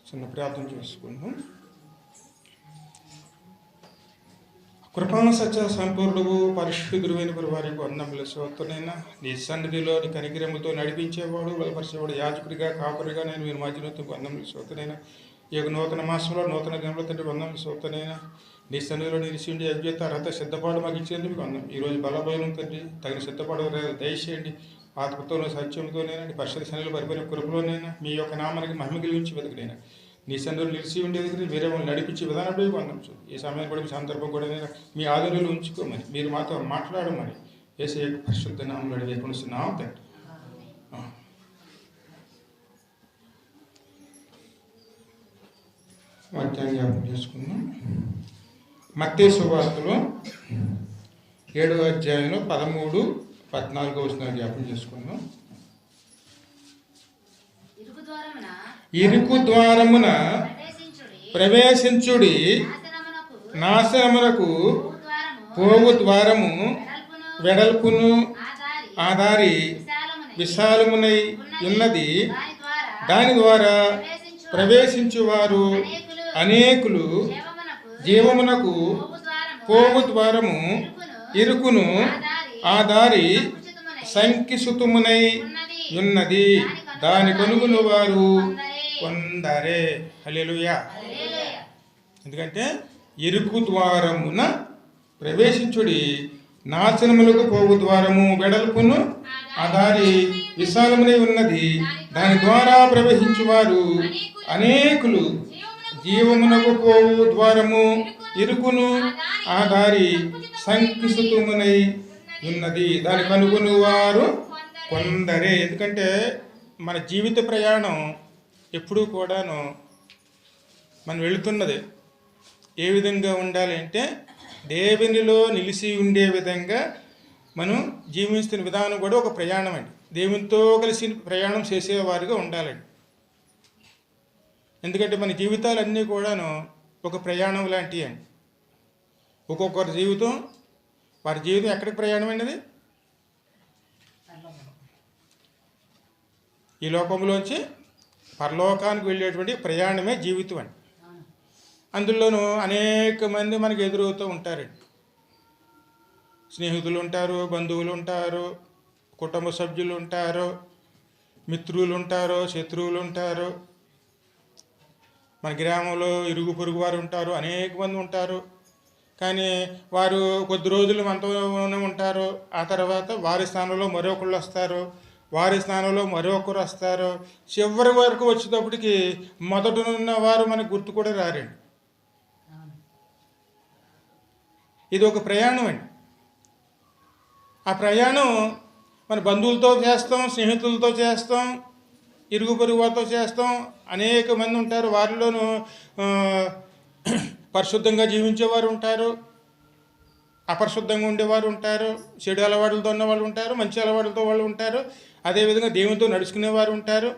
చిన్న ప్రార్థన చేసుకుందాం. కృపాను సత్య సంపూర్ణుడు పరిశుద్ధుడైన వారికి వందనములు స్తోత్రనైనా. నీ సన్నిధిలో నీ కనికరముతో నడిపించేవాడు, బలపరిచేవాడు, యాజకుడిగా కాపరిగా నేను మీరు మధ్యలో వందనములు స్తోత్రనైనా. ఈ యొక్క నూతన మాసంలో నూతన దినంలో తండ్రి వందనములు స్తోత్రనైనా. నీ సన్నిధిలో నిలిచి ఉండి అభ్యత అర్హత సిద్ధపాటు మాకు ఇచ్చేందుకు మీకు వందనం. ఈరోజు బలబయలం తండ్రి తగిన సిద్ధపాటు దయచేయండి. ఆత్మతోనూ సత్యంతోనైనా నీ పరిశుద్ధ సన్నిధిలో పరిపూర్ణ కృపలోనైనా మీ యొక్క నామానికి మహిమ కలిగించి వెతకడైనా నీ సన్నిధిలో నిలిచి ఉండేది వేరే వాళ్ళు నడిపించే విధానంలో వందచ్చు. ఈ సమయం కూడా మీ సందర్భం కూడా మీ ఆధునంలో ఉంచుకోమని మీరు మాతో మాట్లాడమని యేసయ్య యొక్క పరిశుద్ధ నామంలో అడిగేస్తున్నాం తండ్రి. వాక్యాన్ని జ్ఞాపకం చేసుకుందాం. మత్తయి సువార్తలో 7వ అధ్యాయంలో 13, 14 వచనాలు జ్ఞాపకం చేసుకుందాం. ఇరుకు ద్వారమున ప్రవేశించుడి, నాశనమునకు పోవు ద్వారము వెడల్పును ఆ దారి విశాలమునై ఉన్నది, దాని ద్వారా ప్రవేశించువారు అనేకులు. జీవమునకు పోవు ద్వారము ఇరుకును ఆ దారి సంకిసుతమునై ఉన్నది, దాని కొనుగొను వారు కొందరే. హల్లెలూయా. ఎందుకంటే ఇరుకు ద్వారమున ప్రవేశించుడి, నాశనములకు పోవు ద్వారము వెడల్పును ఆ దారి విశాలమునై ఉన్నది, దాని ద్వారా ప్రవేశించువారు అనేకులు. జీవమునకు పోవు ద్వారము ఇరుకును ఆ దారి సంకిసుతమునై ఉన్నది, దాని కనుగొను వారు కొందరే. ఎందుకంటే మన జీవిత ప్రయాణం ఎప్పుడూ కూడాను మనం వెళుతున్నది ఏ విధంగా ఉండాలి అంటే దేవునిలో నిలిచి ఉండే విధంగా మనం జీవిస్తున్న విధానం కూడా ఒక ప్రయాణం అండి. దేవునితో కలిసి ప్రయాణం చేసేవారిగా ఉండాలండి. ఎందుకంటే మన జీవితాలన్నీ కూడాను ఒక ప్రయాణం లాంటివి అండి. ఒక్కొక్కరి జీవితం వారి జీవితం ఎక్కడికి ప్రయాణం అండి? అది ఈ లోకంలోంచి పరలోకానికి వెళ్ళేటువంటి ప్రయాణమే జీవితం అండి. అందులోనూ అనేక మంది మనకు ఎదురవుతూ ఉంటారండి. స్నేహితులు ఉంటారు, బంధువులు ఉంటారు, కుటుంబ సభ్యులు ఉంటారు, మిత్రులు ఉంటారు, శత్రువులు ఉంటారు, మన గ్రామంలో ఇరుగు పొరుగు వారు ఉంటారు, అనేక మంది ఉంటారు. కానీ వారు కొద్ది రోజులు మనతోనే ఉంటారు, ఆ తర్వాత వారి స్థానంలో మరొకళ్ళు వస్తారు, వారి స్థానంలో మరొకరు వస్తారు. చివరి వరకు వచ్చేటప్పటికి మొదటనున్న వారు మనకు గుర్తు కూడా రారండి. ఇది ఒక ప్రయాణం అండి. ఆ ప్రయాణం మన బంధువులతో చేస్తాం, స్నేహితులతో చేస్తాం, ఇరుగు పొరుగు వారితో చేస్తాం. అనేక మంది ఉంటారు, వారిలోనూ పరిశుద్ధంగా జీవించేవారు ఉంటారు, అపరిశుద్ధంగా ఉండేవారు ఉంటారు, చెడు అలవాట్లతో ఉన్నవాళ్ళు ఉంటారు, మంచి అలవాట్లతో వాళ్ళు ఉంటారు. అదేవిధంగా దేవునితో నడుచుకునేవారు ఉంటారు,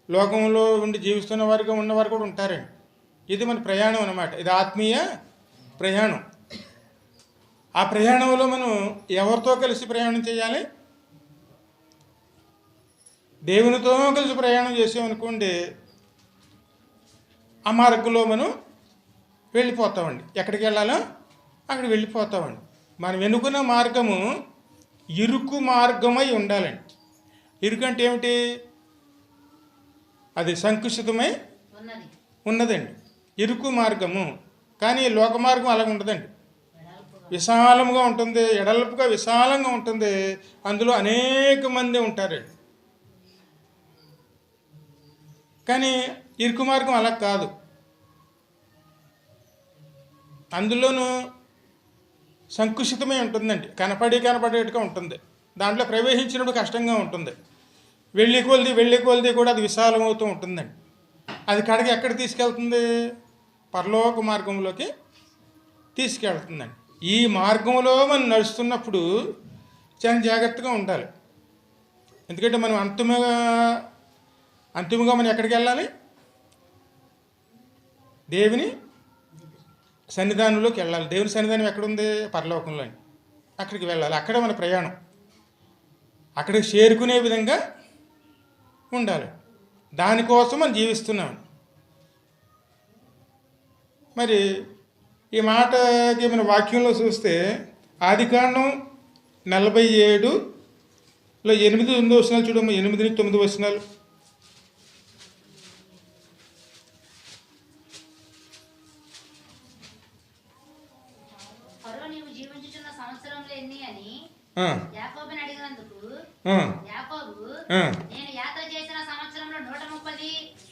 లోకంలో ఉండి జీవిస్తున్న వారిగా ఉన్నవారు కూడా ఉంటారండి. ఇది మన ప్రయాణం అన్నమాట. ఇది ఆత్మీయ ప్రయాణం. ఆ ప్రయాణంలో మనం ఎవరితో కలిసి ప్రయాణం చేయాలి? దేవునితో కలిసి ప్రయాణం చేసామనుకోండి, ఆ మార్గంలో మనం వెళ్ళిపోతామండి. ఎక్కడికి వెళ్ళాలో అక్కడికి వెళ్ళిపోతామండి. మనం ఎన్నుకున్న మార్గము ఇరుకు మార్గమై ఉండాలండి. ఇరుకు అంటే ఏమిటి? అది సంకుచితమై ఉన్నదండి, ఇరుకు మార్గము. కానీ లోక మార్గం అలాగ ఉండదండి, విశాలంగా ఉంటుంది, ఎడల్పుగా విశాలంగా ఉంటుంది. అందులో అనేక మంది ఉంటారండి. కానీ ఇరుకు మార్గం అలా కాదు. అందులోనూ సంకుచితమై ఉంటుందండి, కనపడేట్టుగా ఉంటుంది. దాంట్లో ప్రవేశించినప్పుడు కష్టంగా ఉంటుంది. వెళ్ళి కొలిది కూడా అది విశాలమవుతూ ఉంటుందండి. అది కడకి ఎక్కడ తీసుకెళ్తుంది? పరలోక మార్గంలోకి తీసుకెళ్తుందండి. ఈ మార్గంలో మనం నడుస్తున్నప్పుడు చాలా జాగ్రత్తగా ఉండాలి. ఎందుకంటే మనం అంతిమంగా మనం ఎక్కడికి వెళ్ళాలి? దేవుని సన్నిధానంలోకి వెళ్ళాలి. దేవుని సన్నిధానం ఎక్కడుంది? పరలోకంలో. అక్కడికి వెళ్ళాలి. అక్కడ మన ప్రయాణం. అక్కడికి చేరుకునే విధంగా ఉండాలి. దానికోసం మనం జీవిస్తున్నాం. మరి ఈ మాటకి మన వాక్యంలో చూస్తే ఆదికాండం 47లో 8-9 వచనాలు చూడమ్మా. 8-9 వచనాలు.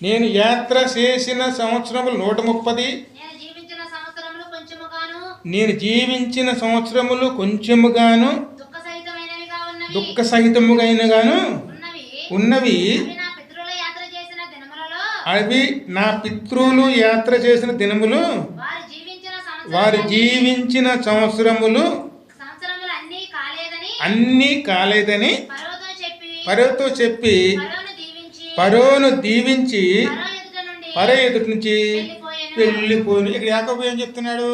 నేను యాత్ర చేసిన సంవత్సరములు 130. నేను జీవించిన సంవత్సరములు కొంచెముగాను దుఃఖ సహితముగాను ఉన్నవి. అవి నా పితృలు యాత్ర చేసిన దినములు, వారు జీవించిన సంవత్సరములు అన్నీ కాలేదని ఫరోతో చెప్పి ఫరోను దీవించి ఫరో ఎదుటి నుంచి వెళ్ళిపోయి. ఇక్కడ యాకోబు ఏం చెప్తున్నాడు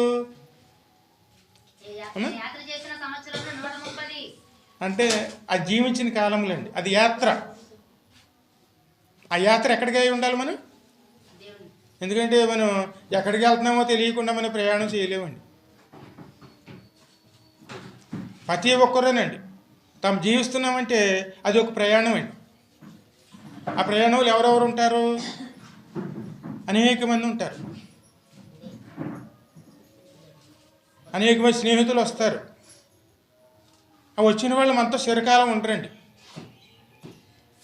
అంటే ఆ జీవించిన కాలంలో అండి, అది యాత్ర. ఆ యాత్ర ఎక్కడికి అయి ఉండాలి మనం? ఎందుకంటే మనం ఎక్కడికి వెళ్తున్నామో తెలియకుండా మనం ప్రయాణం చేయలేమండి. ప్రతి ఒక్కరేనండి తాము జీవిస్తున్నామంటే అది ఒక ప్రయాణం అండి. ఆ ప్రయాణంలో ఎవరెవరు ఉంటారు? అనేక మంది ఉంటారు. అనేక మంది స్నేహితులు వస్తారు. ఆ వచ్చిన వాళ్ళు మనతో చిరకాలం ఉంటారండి.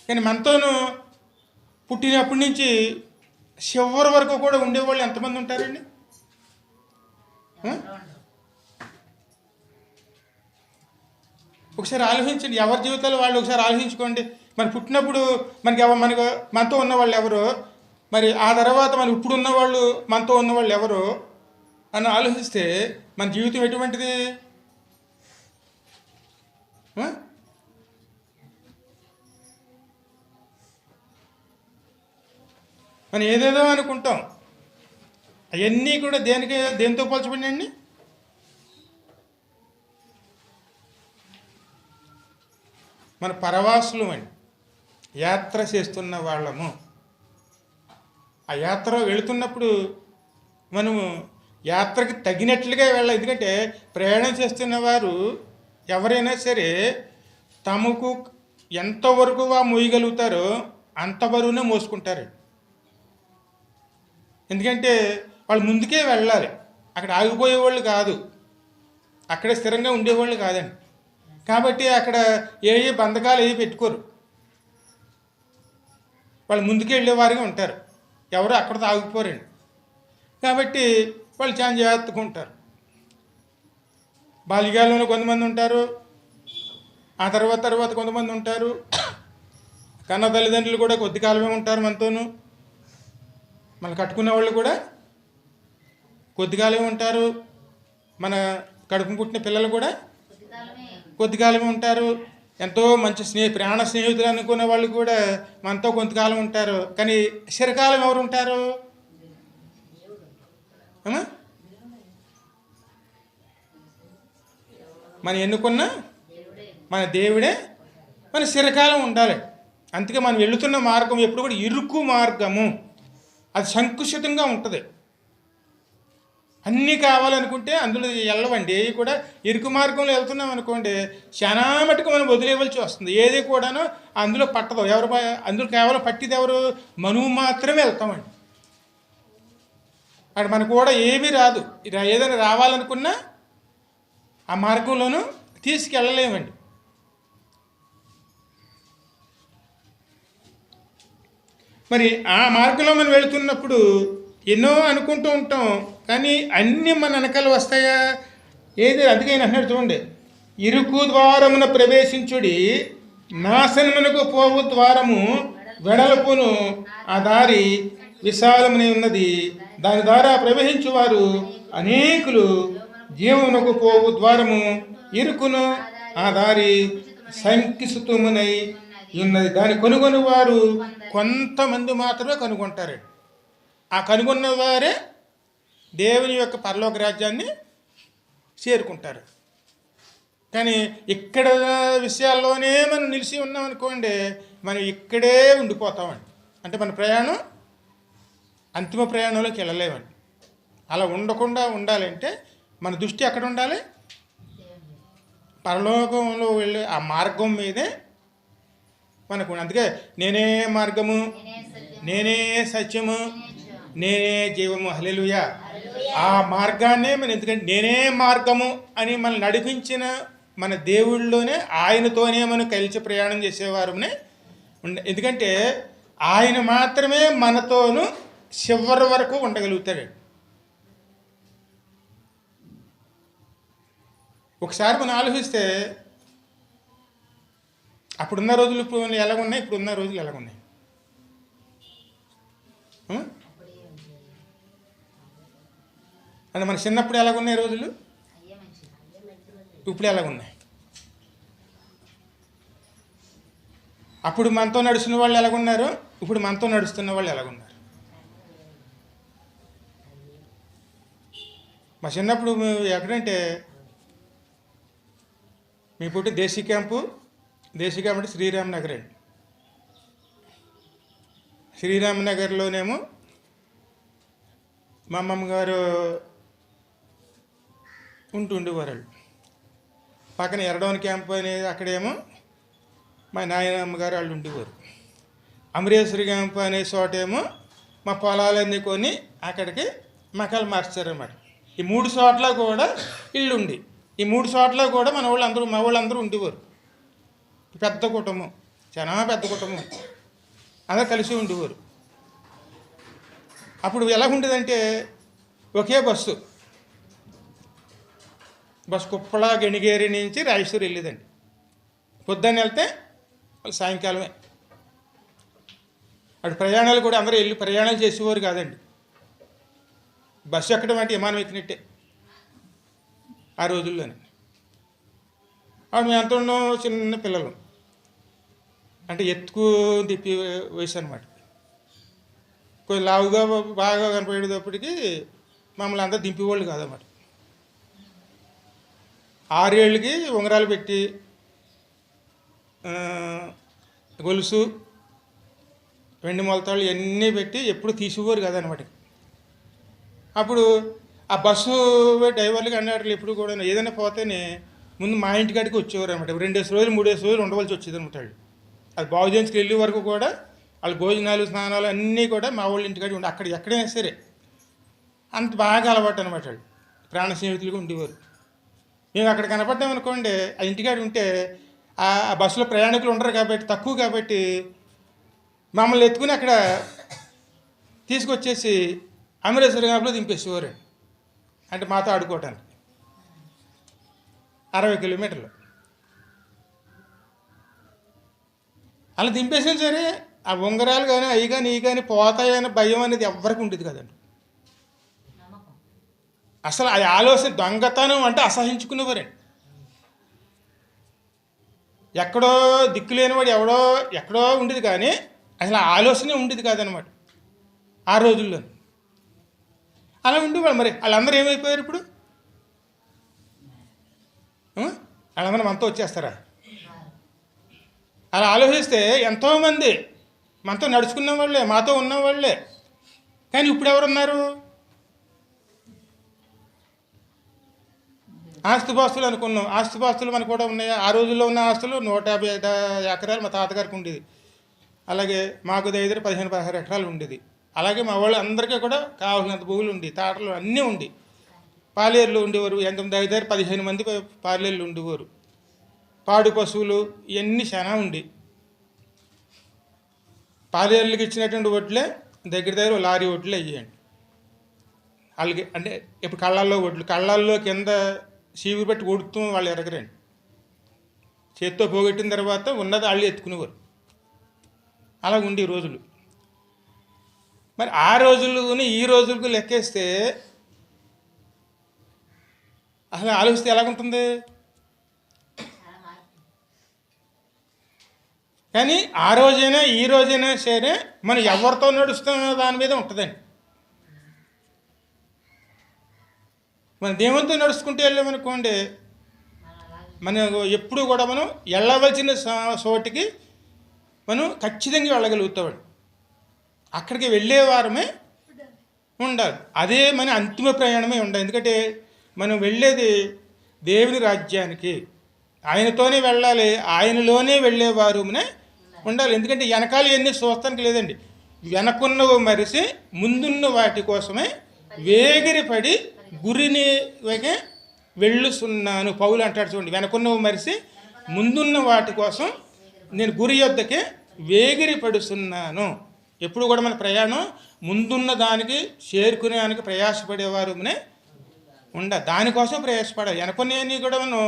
కానీ మనతోనూ పుట్టినప్పటి నుంచి చివరి వరకు కూడా ఉండేవాళ్ళు ఎంతమంది ఉంటారండి? ఒకసారి ఆలోచించండి. ఎవరి జీవితాలు వాళ్ళు ఒకసారి ఆలోచించుకోండి. మన పుట్టినప్పుడు మనతో ఉన్నవాళ్ళు ఎవరు, మరి ఆ తర్వాత మన ఇప్పుడు ఉన్నవాళ్ళు మనతో ఉన్నవాళ్ళు ఎవరు అని ఆలోచిస్తే మన జీవితం ఎటువంటిది? మనం ఏదేదో అనుకుంటాం. అవన్నీ కూడా దేనితో పోల్చబడినండి? మన పరవాసులు అండి, యాత్ర చేస్తున్న వాళ్ళము. ఆ యాత్ర వెళుతున్నప్పుడు మనము యాత్రకి తగినట్లుగా వెళ్ళాలి. ఎందుకంటే ప్రయాణం చేస్తున్న వారు ఎవరైనా సరే తమకు ఎంతవరకు మోయగలుగుతారో అంతవరకునే మోసుకుంటారు. ఎందుకంటే వాళ్ళు ముందుకే వెళ్ళాలి, అక్కడ ఆగిపోయేవాళ్ళు కాదు, అక్కడే స్థిరంగా ఉండేవాళ్ళు కాదండి. కాబట్టి అక్కడ ఏ బంధకాలు పెట్టుకోరు. వాళ్ళు ముందుకే వెళ్ళేవారుగా ఉంటారు, ఎవరు అక్కడితో ఆగిపోరండి. కాబట్టి వాళ్ళు చాలా జాగ్రత్తగా ఉంటారు. బాల్యకాలంలో కొంతమంది ఉంటారు, ఆ తర్వాత కొంతమంది ఉంటారు. కన్న తల్లిదండ్రులు కూడా కొద్ది కాలమే ఉంటారు మనతోనూ. మన కట్టుకున్న వాళ్ళు కూడా కొద్ది కాలమే ఉంటారు. మన కడుపు పుట్టిన పిల్లలు కూడా కొద్ది కాలమే ఉంటారు. ఎంతో మంచి ప్రాణ స్నేహితులు అనుకునే వాళ్ళు కూడా మనతో కొంతకాలం ఉంటారు. కానీ చిరకాలం ఎవరు ఉంటారు? మనం ఎన్నుకున్న మన దేవుడే మన చిరకాలం ఉండాలి. అందుకే మనం వెళుతున్న మార్గం ఎప్పుడు కూడా ఇరుకు మార్గము, అది సంకుచితంగా ఉంటుంది. అన్నీ కావాలనుకుంటే అందులో వెళ్ళవండి. ఏవి కూడా ఇరుకు మార్గంలో వెళ్తున్నాం అనుకోండి, చాలా మటుకు మనం వదిలేయవలసి వస్తుంది. ఏది కూడాను అందులో పట్టదు. అందులో కేవలం పట్టిది ఎవరు? మనము మాత్రమే వెళ్తామండి. అక్కడ మనకు కూడా ఏమీ రాదు. ఏదైనా రావాలనుకున్నా ఆ మార్గంలోనూ తీసుకెళ్ళలేమండి. మరి ఆ మార్గంలో మనం వెళుతున్నప్పుడు ఎన్నో అనుకుంటూ ఉంటాం, కానీ అన్నీ మన వెనకాల వస్తాయా? అందుకే ఆయన అంటున్నాడు చూడండి, ఇరుకు ద్వారమున ప్రవేశించుడి, నాశనమునకు పోవు ద్వారము వెడల్పును, ఆ దారి విశాలమునే ఉన్నది, దాని ద్వారా ప్రవేశించువారు అనేకులు. జీవమునకు పోవు ద్వారము ఇరుకును, ఆ దారి సంకిసుతమునై ఉన్నది, దాన్ని కనుగొని వారు కొంతమంది మాత్రమే కనుగొంటారండి. ఆ కనుగొన్న వారే దేవుని యొక్క పరలోక రాజ్యాన్ని చేరుకుంటారు. కానీ ఇక్కడ విషయాల్లోనే మనం నిలిచి ఉన్నాం అనుకోండి, మనం ఇక్కడే ఉండిపోతామండి. అంటే మన ప్రయాణం అంతిమ ప్రయాణంలోకి వెళ్ళలేమండి. అలా ఉండకుండా ఉండాలంటే మన దృష్టి ఎక్కడ ఉండాలి? పరలోకంలో వెళ్ళే ఆ మార్గం మీదే మనకు. అందుకే నేనే మార్గము, నేనే సత్యము, నేనే జీవము. హల్లెలూయా. ఆ మార్గాన్నే మనం, ఎందుకంటే నేనే మార్గము అని మనం నడిపించిన మన దేవుళ్ళలోనే ఆయనతోనే మనం కలిసి ప్రయాణం చేసేవారునే ఎందుకంటే ఆయన మాత్రమే మనతోనూ చివరి వరకు ఉండగలుగుతాడు. ఒకసారి మనం ఆలోచిస్తే అప్పుడున్న రోజులు ఇప్పుడు ఎలాగున్నాయి, ఇప్పుడున్న రోజులు ఎలాగున్నాయి? అంటే మన చిన్నప్పుడు ఎలాగున్నాయి రోజులు, ఇప్పుడు ఎలాగున్నాయి? అప్పుడు మనతో నడుస్తున్న వాళ్ళు ఎలాగున్నారు, ఇప్పుడు మనతో నడుస్తున్న వాళ్ళు ఎలాగున్నారు? మా చిన్నప్పుడు ఎక్కడంటే మీ పుట్టి దేశీ క్యాంపు అంటే శ్రీరామ్ నగర్ అండి. శ్రీరామ్ నగర్లోనేమో మా అమ్మమ్మ గారు ఉండేవారు. పక్కన ఎర్రడోన్ క్యాంప్ అనేది అక్కడేమో మా నాయనమ్మ గారు వాళ్ళు ఉండేవారు. అమరేశ్వరి క్యాంప్ అనే చోటేమో మా పొలాలన్నీ కొని అక్కడికి మకాలు మార్చారన్నమాట. ఈ 3 చోట్ల కూడా ఇల్లు ఉండి, ఈ 3 చోట్ల కూడా మా వాళ్ళందరూ ఉండేవారు. పెద్ద కుటుంబం, చాలా పెద్ద కుటుంబం, అందరూ కలిసి ఉండేవారు. అప్పుడు ఎలా ఉండేదంటే ఒకే బస్సు కుప్పల గణిగేరి నుంచి రాయచూరు వెళ్ళేదండి. పొద్దున్న వెళ్తే సాయంకాలమే. అటు ప్రయాణాలు కూడా అందరూ వెళ్ళి ప్రయాణాలు చేసేవారు కాదండి. బస్సు ఎక్కడం అంటే విమానం ఎక్కినట్టే ఆ రోజుల్లోనే. అప్పుడు మేము ఎంత ఉన్నాం, చిన్న పిల్లలు, అంటే ఎత్తుకు తిప్పి వయసు అనమాట. కొంచెం లావుగా బాగా కనపడేటప్పటికి మమ్మల్ని అందరూ దింపేవాళ్ళు కాదన్నమాట. 6 ఏళ్ళకి ఉంగరాలు పెట్టి గొలుసు, వెండి మొలతాళ్ళు ఇవన్నీ పెట్టి ఎప్పుడు తీసేవారు కదనమాట. అప్పుడు ఆ బస్సు డ్రైవర్లు కండక్టర్లు ఎప్పుడు కూడా ఏదైనా పోతేనే ముందు మా ఇంటికాడికి వచ్చేవారు అనమాట. 2 రోజులు 3 రోజులు ఉండవలసి వచ్చేది అనమాట. అది బాగు చేయించుకు వెళ్ళే వరకు కూడా వాళ్ళు భోజనాలు స్నానాలు అన్నీ కూడా మా వాళ్ళ ఇంటికాడి ఉండి అక్కడ ఎక్కడైనా సరే అంత బాగా అలవాటు అనమాట. వాళ్ళు ప్రాణ స్నేహితులుగా ఉండేవారు. మేము అక్కడ కనపడ్డామనుకోండి, ఆ ఇంటికాడ ఉంటే ఆ బస్సులో ప్రయాణికులు ఉండరు కాబట్టి, తక్కువ కాబట్టి మమ్మల్ని ఎత్తుకుని అక్కడ తీసుకొచ్చేసి అమరేశ్వర గ్రామంలో దింపేసేవారు. అంటే మాతో ఆడుకోవటానికి 60 కిలోమీటర్లు అలా దింపేసినా సరే ఆ ఉంగరాలు కానీ అవి కానీ ఇవి కానీ పోతాయని భయం అనేది ఎవరికి ఉండేది కదండి. అసలు అది ఆలోచన, దొంగతనం అంటే అసహించుకునేవారండి. ఎక్కడో దిక్కు లేనివాడు ఎక్కడో ఉండేది కానీ అసలు ఆలోచనే ఉండేది కాదనమాట ఆ రోజుల్లో. అలా ఉండేవాళ్ళు. మరి వాళ్ళందరూ ఏమైపోయారు ఇప్పుడు? వాళ్ళందరూ మనతో వచ్చేస్తారా? అలా ఆలోచిస్తే ఎంతోమంది మనతో నడుచుకున్న వాళ్ళే, మాతో ఉన్నవాళ్ళే, కానీ ఇప్పుడు ఎవరున్నారు? ఆస్తిపాస్తులు అనుకున్నాం. ఆస్తిపాస్తులు మనకు కూడా ఉన్నాయి. ఆ రోజుల్లో ఉన్న ఆస్తులు 150 ఎకరాలు మా తాతగారికి ఉండేది. అలాగే మాకు దగ్గర 15-16 ఎకరాలు ఉండేది. అలాగే మా వాళ్ళు అందరికీ కూడా కావాల్సినంత భూములు ఉండి, తాటలు అన్నీ ఉండి, పాలేర్లు ఉండేవారు. దగ్గర 15 మంది పాలేర్లు ఉండేవారు. పాడు పశువులు ఇవన్నీ చాలా ఉండి, పాలేర్లకి ఇచ్చినటువంటి వడ్లే దగ్గర లారీ వడ్లు అయ్యాయండి. వాళ్ళకి అంటే ఇప్పుడు కళ్ళల్లో కింద సీవి పెట్టి కొడుతూ వాళ్ళు ఎరగరండి. చేత్తో పోగొట్టిన తర్వాత ఉన్నది వాళ్ళు ఎత్తుకునేవారు. అలా ఉండి రోజులు. మరి ఆ రోజులని ఈ రోజులకు లెక్కేస్తే అసలు ఆలోచిస్తే ఎలాగుంటుంది? కానీ ఆ రోజైనా ఈ రోజైనా సరే మనం ఎవరితో నడుస్తున్న దాని మీద ఉంటుందండి. మన దేవునితో నడుచుకుంటూ వెళ్ళామనుకోండి, మనం ఎప్పుడు కూడా మనం వెళ్ళవలసిన చోటికి మనం ఖచ్చితంగా వెళ్ళగలుగుతామండి. అక్కడికి వెళ్ళేవారమే ఉండాలి. అదే మన అంతిమ ప్రయాణమే ఉండాలి. ఎందుకంటే మనం వెళ్ళేది దేవుని రాజ్యానికి, ఆయనతోనే వెళ్ళాలి, ఆయనలోనే వెళ్ళేవారునే ఉండాలి. ఎందుకంటే వెనకాల ఎన్ని చూస్తానికి లేదండి. వెనకున్నవి మరిసి ముందున్న వాటి కోసమే వేగిరిపడి గురిని వెళ్ళుస్తున్నాను. పౌలు అంటాడు చూడండి, వెనకున్నవి మరిసి ముందున్న వాటి కోసం నేను గురి యొద్దకే వేగిరి పడుతున్నాను. ఎప్పుడు కూడా మన ప్రయాణం ముందున్న దానికి చేరుకునేదానికి ప్రయాసపడేవారునే దానికోసం ప్రయాసపడాలి. వెనకునేవి కూడా మనం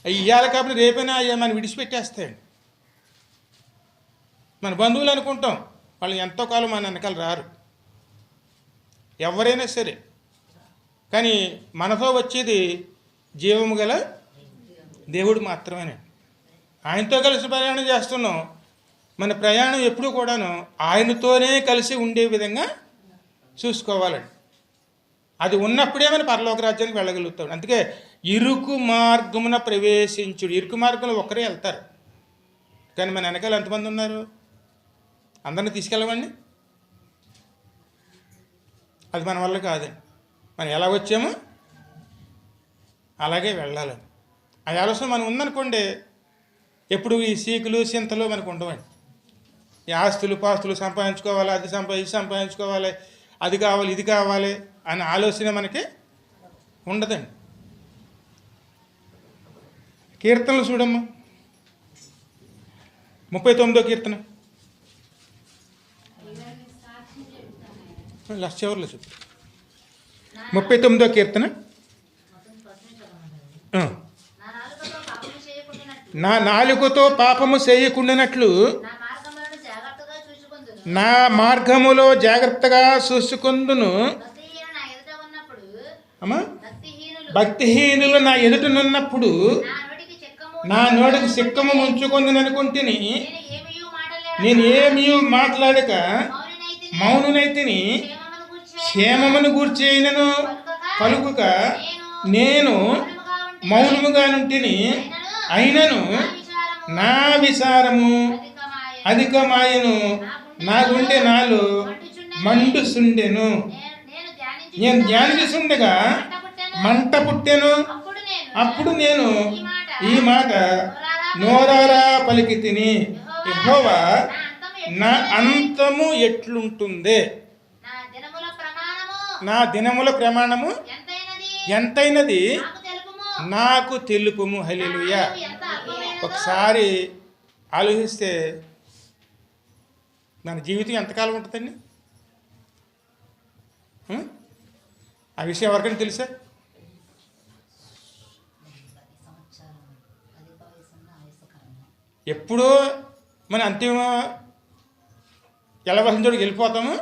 ఇవ్వాలి కాబట్టి రేపైనా మనం విడిచిపెట్టేస్తాయండి. మన బంధువులు అనుకుంటాం, వాళ్ళు ఎంతో కాలం మన వెనకాల రారు, ఎవరైనా సరే. కానీ మనతో వచ్చేది జీవము గల దేవుడు మాత్రమేనండి. ఆయనతో కలిసి ప్రయాణం చేస్తున్నాం. మన ప్రయాణం ఎప్పుడూ కూడాను ఆయనతోనే కలిసి ఉండే విధంగా చూసుకోవాలండి. అది ఉన్నప్పుడే మన పరలోక రాజ్యానికి వెళ్ళగలుగుతాం. అందుకే ఇరుకు మార్గమున ప్రవేశించుడు. ఇరుకు మార్గంలో ఒక్కరే వెళ్తారు, కానీ మన వెనకాల ఎంతమంది ఉన్నారు? అందరిని తీసుకెళ్ళమండి, అది మన వల్ల కాదండి. మనం ఎలా వచ్చామో అలాగే వెళ్ళాలని ఆ ఆలోచన మనం ఉందనుకోండి, ఎప్పుడు ఈ సీకులు చింతలు మనకు ఉండవండి. ఈ ఆస్తులు పాస్తులు సంపాదించుకోవాలి, అది సంపాదించుకోవాలి, అది కావాలి ఇది కావాలి అనే ఆలోచన మనకి ఉండదండి. కీర్తనలు చూడమ్మా, 39వ కీర్తన చివరిలో చూపు. 39వ కీర్తన. నా నాలుకతో పాపము చేయకుండానట్లు నా మార్గములో జాగ్రత్తగా చూసుకుందును. అమ్మా, భక్తిహీనులు నా ఎదుటనున్నప్పుడు నా నోటికి సిక్కము ముంచుకుందని అనుకుంటుని నేను ఏమీ మాట్లాడక మౌనునైతిని. క్షేమమును గూర్చేయనను పలుకుక నేను మౌనముగా నుంటిని. అయినను నా విచారము అధికమాయను, నా గుండె నాలో మండుచుండెను. నేను ధ్యానించుండగా మంట పుట్టెను. అప్పుడు నేను ఈ మాట నోరారా పలికి తిని, యెహోవా నా అంతము ఎట్లుంటుందే, నా దినముల ప్రమాణము ఎంతైనది నాకు తెలుపుము. హల్లెలూయా. ఒకసారి ఆలోచిస్తే మన జీవితం ఎంతకాలం ఉంటుందండి? ఆ విషయం ఎవరికైనా తెలుసా? ఎప్పుడో మన అంతిమ వెళ్ళవలసిన చోటుకి వెళ్ళిపోతామో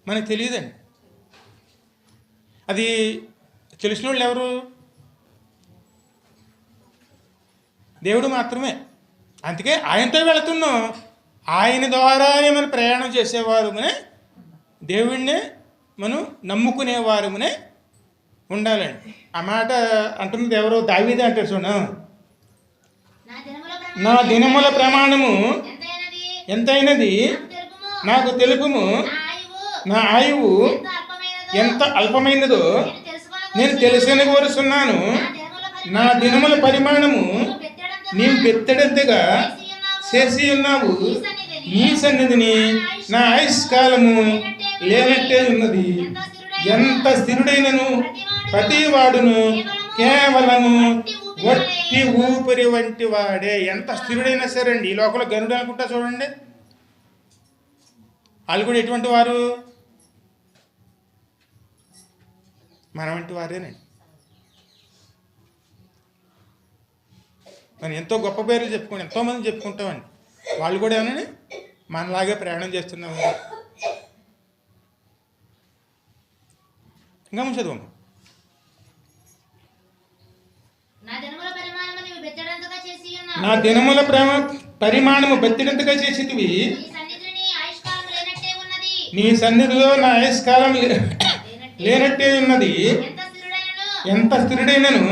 మనకు తెలియదండి. అది తెలిసిన వాళ్ళు ఎవరు? దేవుడు మాత్రమే. అందుకే ఆయనతో వెళుతున్నాం, ఆయన ద్వారానే మనం ప్రయాణం చేసేవారుమనే, దేవుణ్ణే మనం నమ్ముకునేవారుమనే ఉండాలండి. ఆ మాట అంటున్నది ఎవరో? దావీదే అంటారు చూడ, నా దినముల ప్రమాణము ఎంతైనది నాకు తెలుపుము. నా ఆయువు ఎంత అల్పమైనదో నేను తెలిసిన కోరుతున్నాను. నా దినముల పరిమాణము నీవు బెత్తడెద్దగా చేసి ఉన్నావు. నీ సన్నిధిని నా ఆయుష్కాలము లేనట్టే ఉన్నది. ఎంత స్థిరుడైనను ప్రతి వాడును కేవలము వట్టి ఊపిరి వంటి వాడే. ఎంత స్థిరుడైనా సరే అండి, ఈ లోకంలో గనుడు అనుకుంటా చూడండి, వాళ్ళు కూడా ఎటువంటి వారు? మన వంటి వారేనండి. మనం ఎంతో గొప్ప పేర్లు చెప్పుకుంటాం, ఎంతోమంది చెప్పుకుంటామండి, వాళ్ళు కూడా ఏమన్నా మనలాగే ప్రయాణం చేస్తున్నాము. ఇంకా చదువు. నా దినముల పరిమాణము బెత్తడంతగా చేసేటివి. నీ సన్నిధిలో నా ఆయుష్కాలం లేనట్టే ఉన్నది. ఎంత స్థిరుడైనను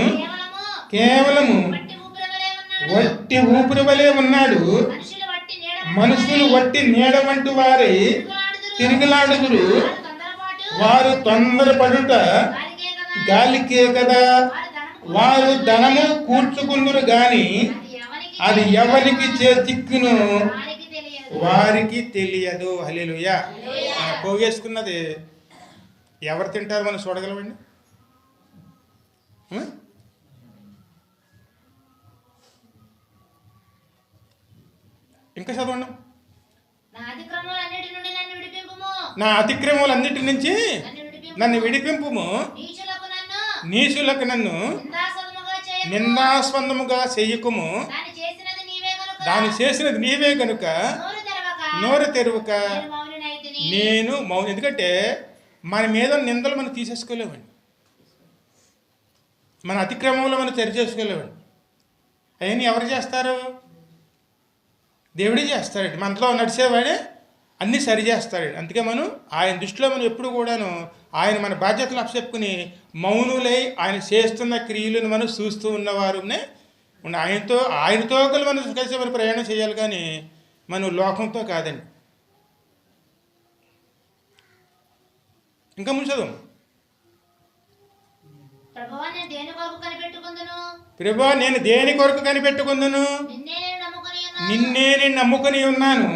కేవలము వట్టి ఊపిరి వలె ఉన్నాడు. మనుషులు వట్టి నీడ వంటి వారై తిరిగిలాడుదురు. వారు తొందరపడుట గాలికే కదా. వారు ధనము కూర్చుకుందురు గాని అది ఎవరికి చేతిక్కును వారికి తెలియదు. హల్లెలూయా. పోగేసుకున్నది ఎవరు తింటారు మనం చూడగలమండి? ఇంకా చదవండి. నా అతిక్రమములన్నిటి నుంచి నన్ను విడిపింపుము, నీచులకు నన్ను నిందాస్పందముగా చెయ్యకుము. దాని చేసినది నీవే కనుక నోరు తెరువక నేను మౌనం. ఎందుకంటే మన మీద నిందలు మనం తీసేసుకోలేమండి, మన అతిక్రమంలో మనం సరి చేసుకోలేమండి. అవన్నీ ఎవరు చేస్తారు? దేవుడే చేస్తాడండి. మనలో నడిచేవాడే అన్నీ సరి చేస్తాడండి. అందుకే మనం ఆయన దృష్టిలో మనం ఎప్పుడు కూడాను ఆయన మన బాధ్యతలు అప్పచెప్పుకుని మౌనులై ఆయన చేస్తున్న క్రియలను మనం చూస్తూ ఉన్నవారునే ఆయనతో కలిసి మనం ప్రయాణం చేయాలి, కానీ మనం లోకంతో కాదండి. ఇంకా ముంచదు. ప్రభువా నేను దేని కొరకు కనిపెట్టుకుందును? నిన్నే నేను నమ్ముకొని ఉన్నాను.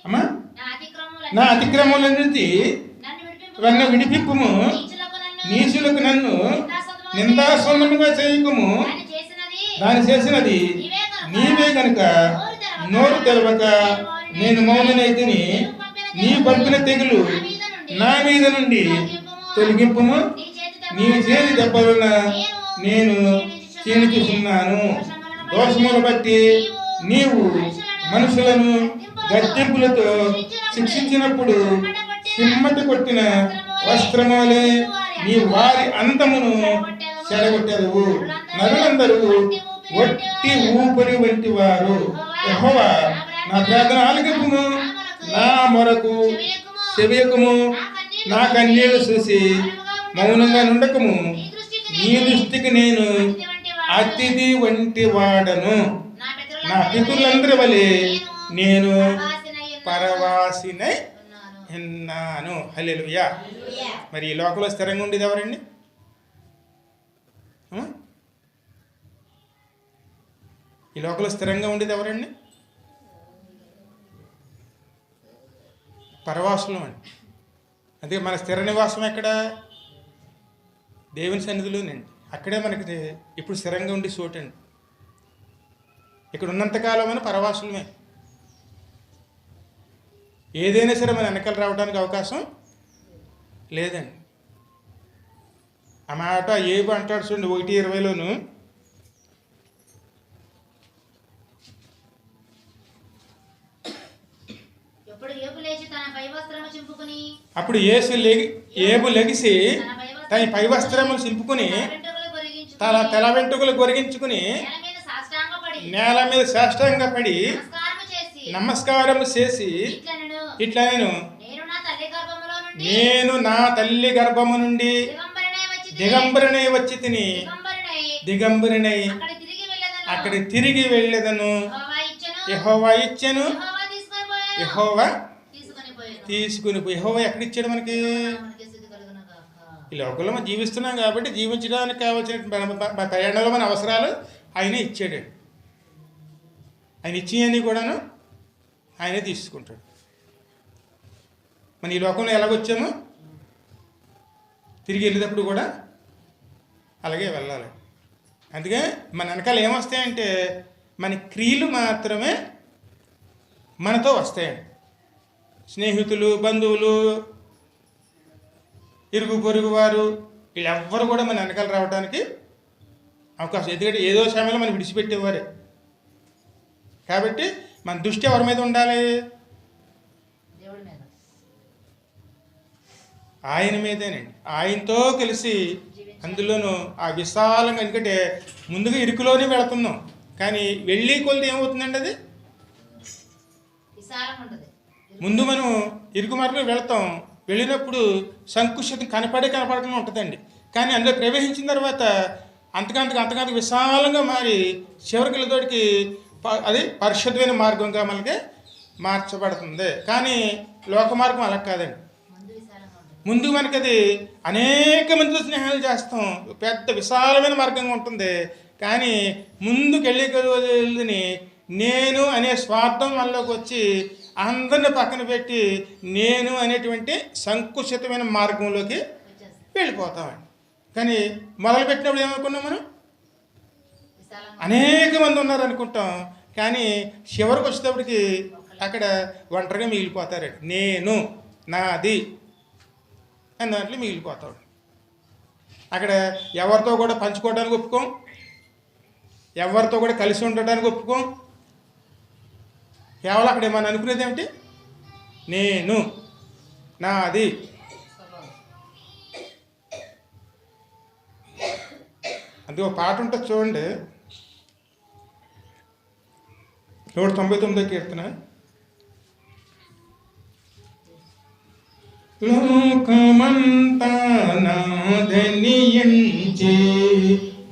అమ్మా, నా అతిక్రమములన్నిటి నన్ను విడిపింపుము, నీచులకు నన్ను నిందాస్పదముగా చేయకుము. దాని చేసినది నీవే కనుక నోరు తెరవక నేను మౌననైతిని. నీ పంపిన తెగులు నా మీద నుండి తొలగింపుము. నీ చేతి దెబ్బలున్న నేను క్షీణిస్తున్నాను. దోషములు బట్టి నీవు మనుషులను గద్దెంపులతో శిక్షించినప్పుడు సిమ్మటి కొట్టిన వస్త్రములే నీ వారి అంతమును చెడగొట్టెదవు. నరులందరూ ఒట్టి ఊపిరి వంటి వారు. యెహోవా నా ప్రార్థన ఆలకింపుము, నా మొరకు చెవియకుము. నా కన్నీళ్లు చూసి మౌనంగా నుండకము. నీ దృష్టికి నేను అతిథి వంటి వాడను. నా పితరులందరి వలె నేను పరవాసినై ఉన్నాను. హల్లెలూయా. మరి ఈ లోకంలో స్థిరంగా ఉండేది ఎవరండి? ఈ లోకంలో స్థిరంగా ఉండేది ఎవరండి? పరవాసులం అండి. అందుకే మన స్థిర నివాసం ఎక్కడ? దేవుని సన్నిధిలోనండి. అక్కడే మనకి ఇప్పుడు స్థిరంగా ఉండి చోటండి. ఇక్కడ ఉన్నంతకాలమైన పరవాసులమే. ఏదైనా సరే మన వెనకాల రావడానికి అవకాశం లేదండి. ఆ మాట ఏబు అంటాడు చూడండి 1:20లోను. అప్పుడు ఏబు లెగిసి తన పై వస్త్రములు చింపుకుని తన తల వెంట్రుకలు గొరిగించుకుని నేల మీద సాష్టాంగ పడి నమస్కారం చేసి ఇట్లా నేను నా తల్లి గర్భము నుండి దిగంబరినై వచ్చి తిని దిగంబరినై అక్కడి తిరిగి వెళ్ళేదను. యెహోవా ఇచ్చెను, యెహోవా తీసుకుని పోయి. యెహోవా ఎక్కడిచ్చాడు మనకి? ఈ లోకంలో మనం జీవిస్తున్నాం కాబట్టి జీవించడానికి కావాల్సిన ప్రయాణంలో మన అవసరాలు ఆయన ఇచ్చాడు. ఆయన ఇచ్చినవన్నీ కూడాను ఆయనే తీసుకుంటాడు. మన ఈ లోకంలో ఎలాగొచ్చామో తిరిగి వెళ్ళేటప్పుడు కూడా అలాగే వెళ్ళాలి. అందుకే మన వెనకాల ఏమొస్తాయంటే మన క్రియలు మాత్రమే మనతో వస్తాయండి. స్నేహితులు, బంధువులు, ఇరుగు పొరుగు వారు వీళ్ళెవ్వరు కూడా మన వెనకాల రావడానికి అవకాశం. ఎందుకంటే ఏదో సమయంలో మనం విడిచిపెట్టేవారే. కాబట్టి మన దృష్టి ఎవరి మీద ఉండాలి? ఆయన మీదేనండి. ఆయనతో కలిసి అందులోనూ ఆ విశాలంగా, ఎందుకంటే ముందుగా ఇరుకులోనే వెళుతున్నాం, కానీ వెళ్ళి కొలిది ఏమవుతుందండి? అది ముందు మనం ఇరుకు మార్గంలో వెళతాం. వెళ్ళినప్పుడు సంకుచితం కనపడకుండా ఉంటుందండి. కానీ అందులో ప్రవేశించిన తర్వాత అంతకంతకు విశాలంగా మారి చివరికి వెళ్ళేటోడికి అది పరిశుద్ధమైన మార్గంగా మనకి మార్చబడుతుంది. కానీ లోక మార్గం అలా కాదండి. ముందు మనకి అది అనేక మందితో స్నేహాలు చేస్తాం, పెద్ద విశాలమైన మార్గంగా ఉంటుంది. కానీ ముందుకు వెళ్ళి నేను అనే స్వార్థం మనలోకి వచ్చి అందరిని పక్కన పెట్టి నేను అనేటువంటి సంకుచితమైన మార్గంలోకి వెళ్ళిపోతామండి. కానీ మొదలుపెట్టినప్పుడు ఏమనుకున్నాం మనం? అనేక మంది ఉన్నారు అనుకుంటాం. కానీ చివరికి వచ్చేటప్పటికి అక్కడ ఒంటరిగా మిగిలిపోతారండి. నేను, నాది అని దాంట్లో మిగిలిపోతాడు. అక్కడ ఎవరితో కూడా పంచుకోవడానికి ఒప్పుకోం, ఎవరితో కూడా కలిసి ఉండడానికి ఒప్పుకోం. కేవలం అక్కడ ఏమన్నా అనుకునేది ఏమిటి? నేను, నాది. అందుకే ఒక పాట ఉంటుంది చూడండి, 199 కీర్తన. లోకమంతా నాదనియించి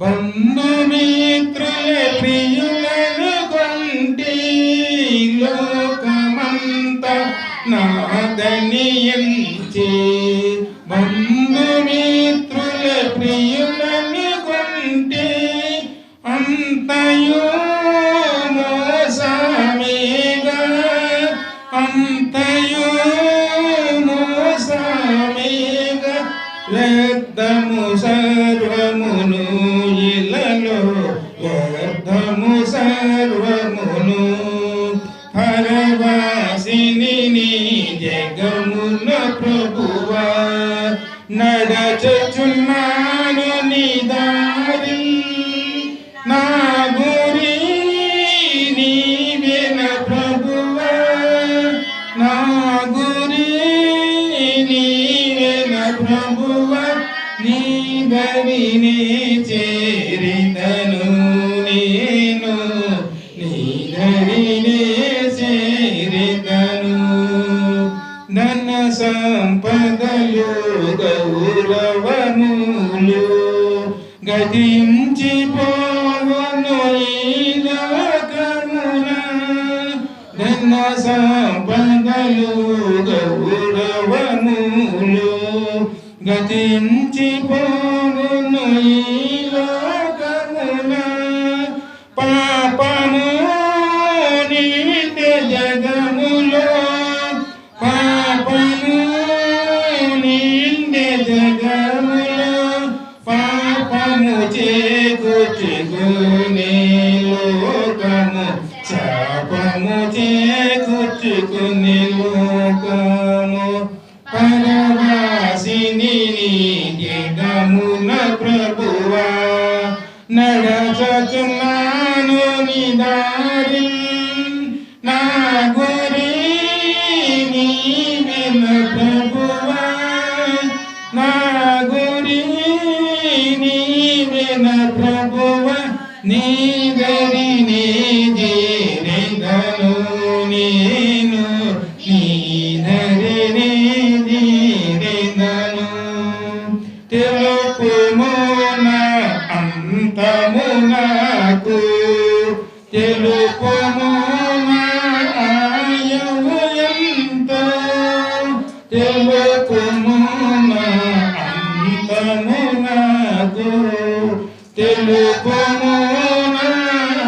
బంధుమిత్రుల ప్రియులను కొంటి, లోకమంతా నాదనియించి బంధుమిత్రుల ప్రియులను కొంటి, అంతయు మోసమేగా, అంతయు మోసమేగా, వ్యర్థము సర్వమును ఇలలో, వ్యర్థము సర్వమును. పరవాసిని నీ జగమున ప్రభువా, నడచుచున్నాను నీ దారి, నా గురి నీవేన ప్రభువా, నా గురి నీవేన ప్రభువా, నీ దరినే చేరిదను నేను, నీ దరినే చేరిదను. ధన సంపదలు గౌరవములు గతించిపోవును ఈ లోకమున, ధన సంపదలు గౌరవములు గతించిపోవును ఈ లోకమున. పాపము నిత్య జగములో, పాపము నిత్య జగములో, పాపము చేకూర్చుకునే లోకము, శాపము చేకూర్చుకునే లోకము. పరవాసిని నీ జగమున ప్రభువా, నడచుచున్నాను నీ దారి, నా గురి నీవేన ప్రభువా, నా గురి నీవేన ప్రభువా, నీ దరినే చేరిదను నేను, నీ దరినే చేరిదను. తెలుపుము నా అంతము నాకు, తెలుపుము నా ఆయువు ఎంతో, తెలుపుము నా అంతము నాకు, తెలుపుము నా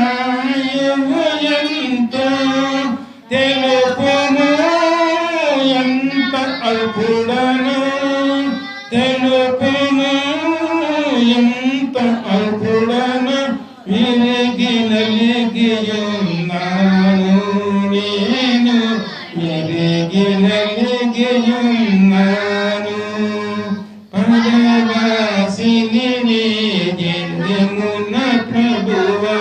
ఆయువు ఎంతో, తెలుపుము ఎంత అల్పుడను, తెలుపుము ఎంత అల్పుడను, విరిగి నలిగియున్నాను నేను, విరిగి నలిగియున్నాను. పరవాసిని నీ జగమున ప్రభువా,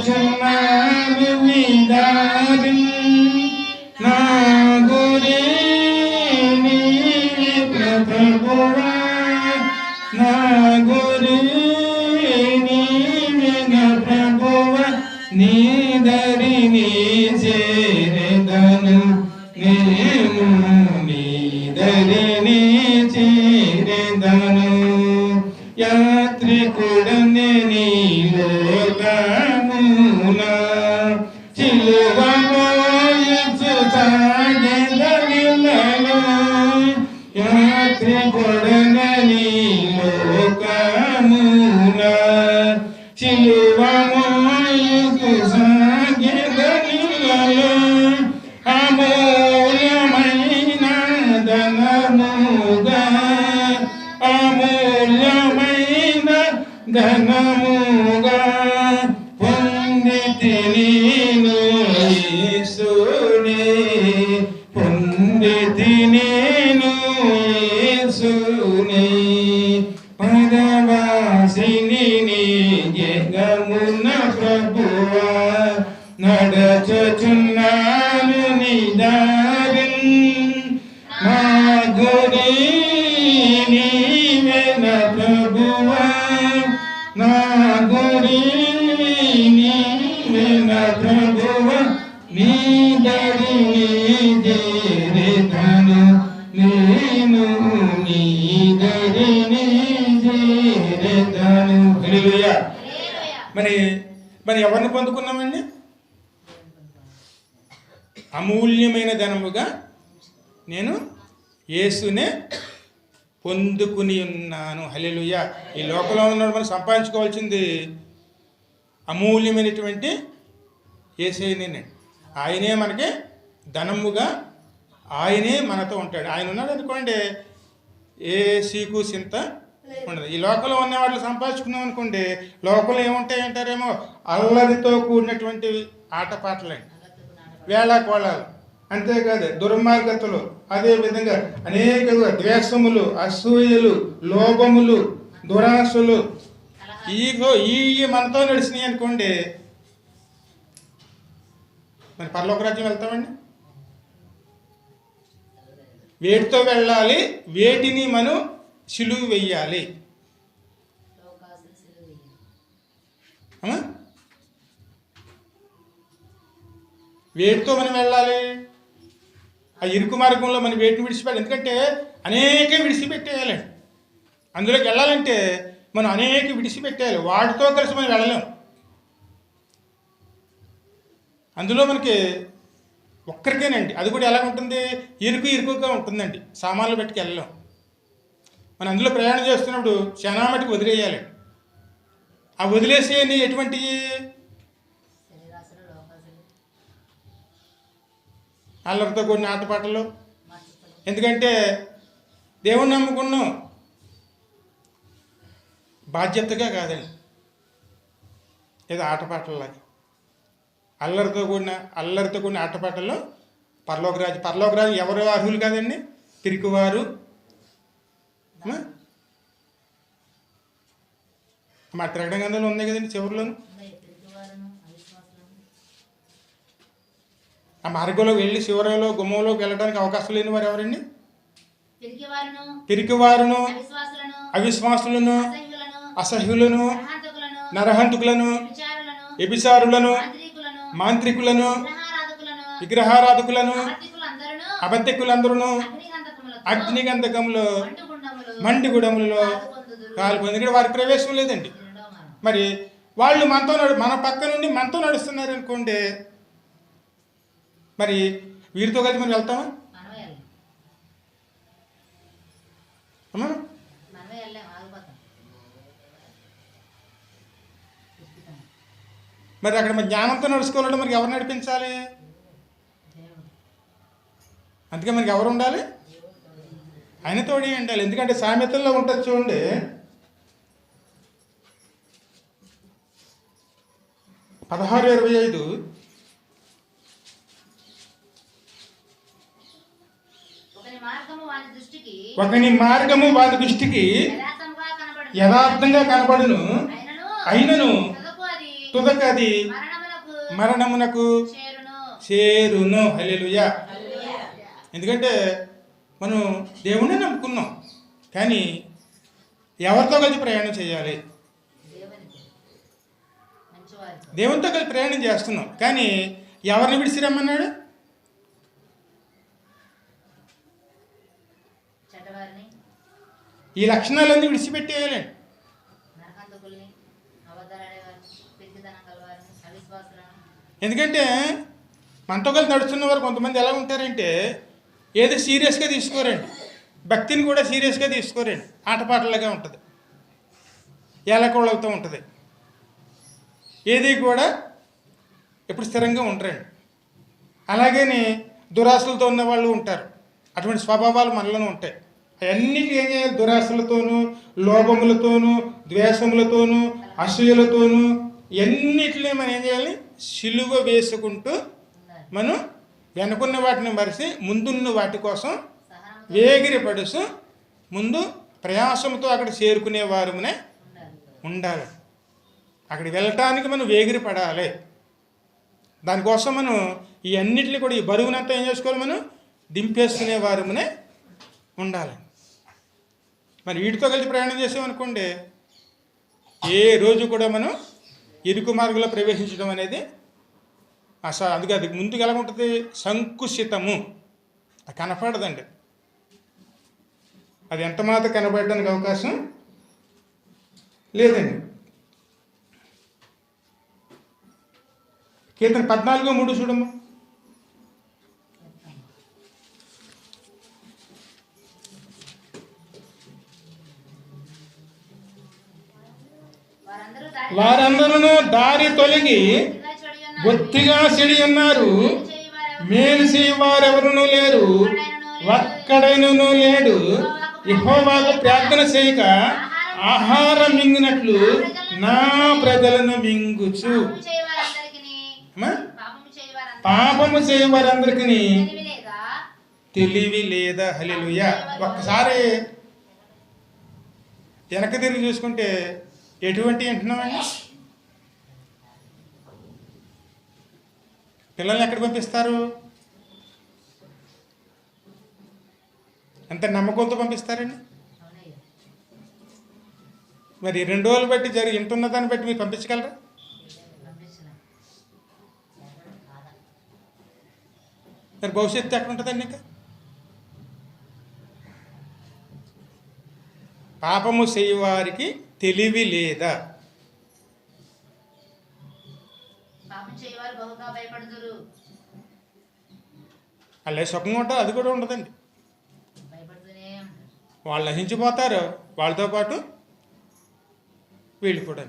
నడచుచున్నాను నీ దారి, నా గురి నీవేన ప్రభువా, నా గురి నీవేన ప్రభువా, నీ దరినే చేరిదను నేను, నీ దరినే చేరిదను. యాత్రికుడనే నీ లోకమున, చిలువలో యేసు సాగెదనిలలో, నా గురి నీవేన ప్రభువా, నా గురి నీవేన ప్రభువా, నీ దరి చేరెదను నేను, నీ దరిని చేరెదను. హల్లెలూయా. మరి మరి ఎవరిని పొందుకున్నామండి? అమూల్యమైన ధనముగా నేను యేసునే పొందుకుని ఉన్నాను. హల్లెలూయా. ఈ లోకంలో ఉన్న మనం సంపాదించుకోవాల్సింది అమూల్యమైనటువంటి యేసయ్యనే. ఆయనే మనకి ధనముగా, ఆయనే మనతో ఉంటాడు. ఆయన ఉన్నాడు అనుకోండి, ఏ సీకు చింత ఉండదు. ఈ లోకంలో ఉన్న వాళ్ళు సంపాదించుకున్నాం అనుకోండి, లోకంలో ఏముంటాయి అంటారేమో, అల్లరితో కూడినటువంటి ఆటపాటలండి, వేళాకోళాలు, అంతేకాదు దుర్మార్గతలు, అదేవిధంగా అనేక ద్వేషములు, అసూయలు, లోభములు, దురాశలు, ఈ మనతో నడిచినాయి అనుకోండి, మరి పరలోక రాజ్యం వెళ్తామండి. వేటితో వెళ్ళాలి? వేటిని మనం సిలువ వెయ్యాలి. వేటితో మనం వెళ్ళాలి? ఆ ఇరుకు మార్గంలో మనం వేటిని విడిచిపెట్టాలి. ఎందుకంటే అనేక విడిచిపెట్టేయాలండి. అందులోకి వెళ్ళాలంటే మనం అనేక విడిచిపెట్టేయాలి. వాటితో కలిసి మనం వెళ్ళలేం. అందులో మనకి ఒక్కరికేనండి. అది కూడా ఎలా ఉంటుంది? ఇరుకుగా ఉంటుందండి. సామాన్లు పెట్టుకు వెళ్ళలేం. మనం అందులో ప్రయాణం చేస్తున్నప్పుడు చాలా మటుకు వదిలేయాలి. ఆ వదిలేసేయని ఎటువంటి అల్లరితో కూడిన ఆటపాటలు. ఎందుకంటే దేవుణ్ణి నమ్ముకున్నాం, బాధ్యతగా కాదండి, ఏదో ఆటపాటల్లాగా. అల్లరితో కూడిన ఆటపాటల్లో పరలోక రాజు ఎవరు అర్హులు కాదండి? పిరికివారు, మా ప్రకటన గ్రంథంలో ఉంది కదండి చివరిలోను. ఆ మార్గంలో వెళ్ళి చివరిలో గుమ్మంలోకి వెళ్ళడానికి అవకాశం లేని వారు ఎవరండి? పిరికివారును, అవిశ్వాసులను, అసహ్యులను, నరహంతకులను, వ్యభిచారులను, మాంత్రికులను, విగ్రహారాధకులను, అబద్ధికులందరూ అగ్నిగంధకములో మండిగుడములలో కాలిపోయింది. ఇక్కడ వారికి ప్రవేశం లేదండి. మరి వాళ్ళు మన పక్క నుండి మనతో నడుస్తున్నారు అనుకోండి, మరి వీరితో కలిసి మనం వెళ్తామా? మరి అక్కడ మన జ్ఞానంతో నడుచుకోవాలంటే మనకి ఎవరు నడిపించాలి? అందుకే మనకి ఎవరు ఉండాలి? ఆయన తోడే ఉండాలి. ఎందుకంటే సామెతల్లో ఉంటుంది చూడండి, పదహారు 25, ఒకని మార్గము వారి దృష్టికి యథార్థంగా కనబడును, అయినను తుదకది మరణమునకు చేరును. హల్లెలూయా. ఎందుకంటే మనం దేవుణ్ణి నమ్ముకున్నాం, కానీ ఎవరితో కలిసి ప్రయాణం చేయాలి? దేవునితో కలిసి ప్రయాణం చేస్తున్నాం, కానీ ఎవరిని విడిచిరమ్మన్నాడు? ఈ లక్షణాలన్నీ విడిచిపెట్టేయాలండి. ఎందుకంటే మనతో కలిసి నడుస్తున్న వారు కొంతమంది ఎలా ఉంటారంటే, ఏది సీరియస్గా తీసుకోరండి, భక్తిని కూడా సీరియస్గా తీసుకోరండి, ఆటపాటలుగా ఉంటుంది, ఏలకోళ్ళతో ఉంటుంది, ఏది కూడా ఎప్పుడు స్థిరంగా ఉంటారండి. అలాగని దురాశలతో ఉన్న వాళ్ళు ఉంటారు. అటువంటి స్వభావాలు మనలోనూ ఉంటాయి. అవన్నిటి ఏం చేయాలి? దురాశలతోనూ, లోభములతోనూ, ద్వేషములతోనూ, అసూయలతోనూ ఎన్నిటిని మనం ఏం చేయాలి? సిలువ వేసుకుంటూ మనం వెనుకున్న వాటిని మరిచి ముందున్న వాటి కోసం వేగిరపడుతూ ముందు ప్రయాసంతో అక్కడ చేరుకునే వారునే ఉండాలి. అక్కడికి వెళ్ళటానికి మనం వేగిరపడాలి. దానికోసం మనం ఈ అన్నిటిని కూడా, ఈ బరువునంతా ఏం చేసుకోవాలి? మనం దింపేసుకునే వారమునే ఉండాలి. మరి వీటితో కలిసి ప్రయాణం చేసామనుకోండి, ఏ రోజు కూడా మనం ఇరుకు మార్గంలో ప్రవేశించడం అనేది అందుకే అది ముందుకు ఎలా ఉంటుంది, సంకుచితము, అది కనపడదండి. అది ఎంత మాత్రం కనపడడానికి అవకాశం లేదండి. కీర్తన 14:3 చూడమ్మా. వారందరూ దారి తొలగి బొత్తిగా చెడి ఉన్నారు, మేలు చేయవారెవరునూ లేరు, ఒక్కడైనను లేడు. యెహోవాకు ప్రార్థన చేయక ఆహారం మింగినట్లు నా ప్రజలను మింగుచు. పాపము చేయవారందరికీ తెలివి లేదా? హల్లెలూయా. ఒక్కసారి వెనక తిరిగి చూసుకుంటే ఎటువంటి వింటున్నామండి? పిల్లల్ని ఎక్కడ పంపిస్తారు? ఎంత నమ్మకంతో పంపిస్తారండి? మరి 2 రోజులు బట్టి వింటున్న దాన్ని బట్టి మీరు పంపించగలరా? మరి భవిష్యత్తు ఎక్కడ ఉంటుందండి? ఇంకా పాపము చేయవారికి తెలివి లేదా? అలా సుఖంగా ఉంటారు, అది కూడా ఉండదండి. వాళ్ళు నశించిపోతారు, వాళ్ళతో పాటు వీళ్ళు కూడా.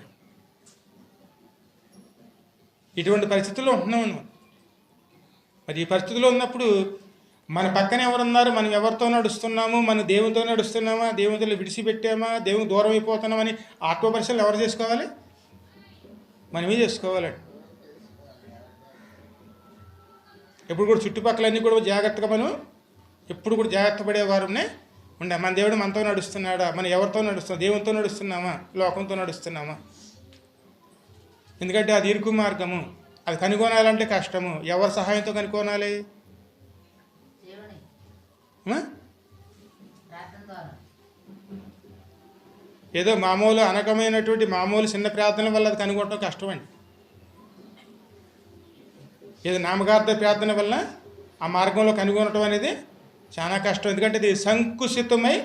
ఇటువంటి పరిస్థితుల్లో ఉంటున్నాం. మరి ఈ పరిస్థితుల్లో ఉన్నప్పుడు మన పక్కన ఎవరున్నారు, మనం ఎవరితో నడుస్తున్నాము, మన దేవునితో నడుస్తున్నామా, దేవునితో విడిచిపెట్టామా, దేవుని దూరం అయిపోతున్నామని ఆత్మపరిశీలన ఎవరు చేసుకోవాలి? మనమే చేసుకోవాలండి. ఎప్పుడు కూడా చుట్టుపక్కలన్నీ కూడా జాగ్రత్తగా మనం ఎప్పుడు కూడా జాగ్రత్త పడేవారునే ఉండే. మన దేవుడు మనతో నడుస్తున్నాడా, మనం ఎవరితో నడుస్తున్నాం, దేవునితో నడుస్తున్నామా, లోకంతో నడుస్తున్నామా? ఎందుకంటే అది ఇరుకు మార్గము, అది కనుగొనాలంటే కష్టము. ఎవరి సహాయంతో కనుగొనాలి? ఏదో మామూలు అనకమైనటువంటి మామూలు చిన్న ప్రార్థన వల్ల అది కనుగొనడం కష్టమండి. ఏదో నామకార్థ ప్రార్థన వల్ల ఆ మార్గంలో కనుగొనటం అనేది చాలా కష్టం. ఎందుకంటే ఇది సంకుచితమై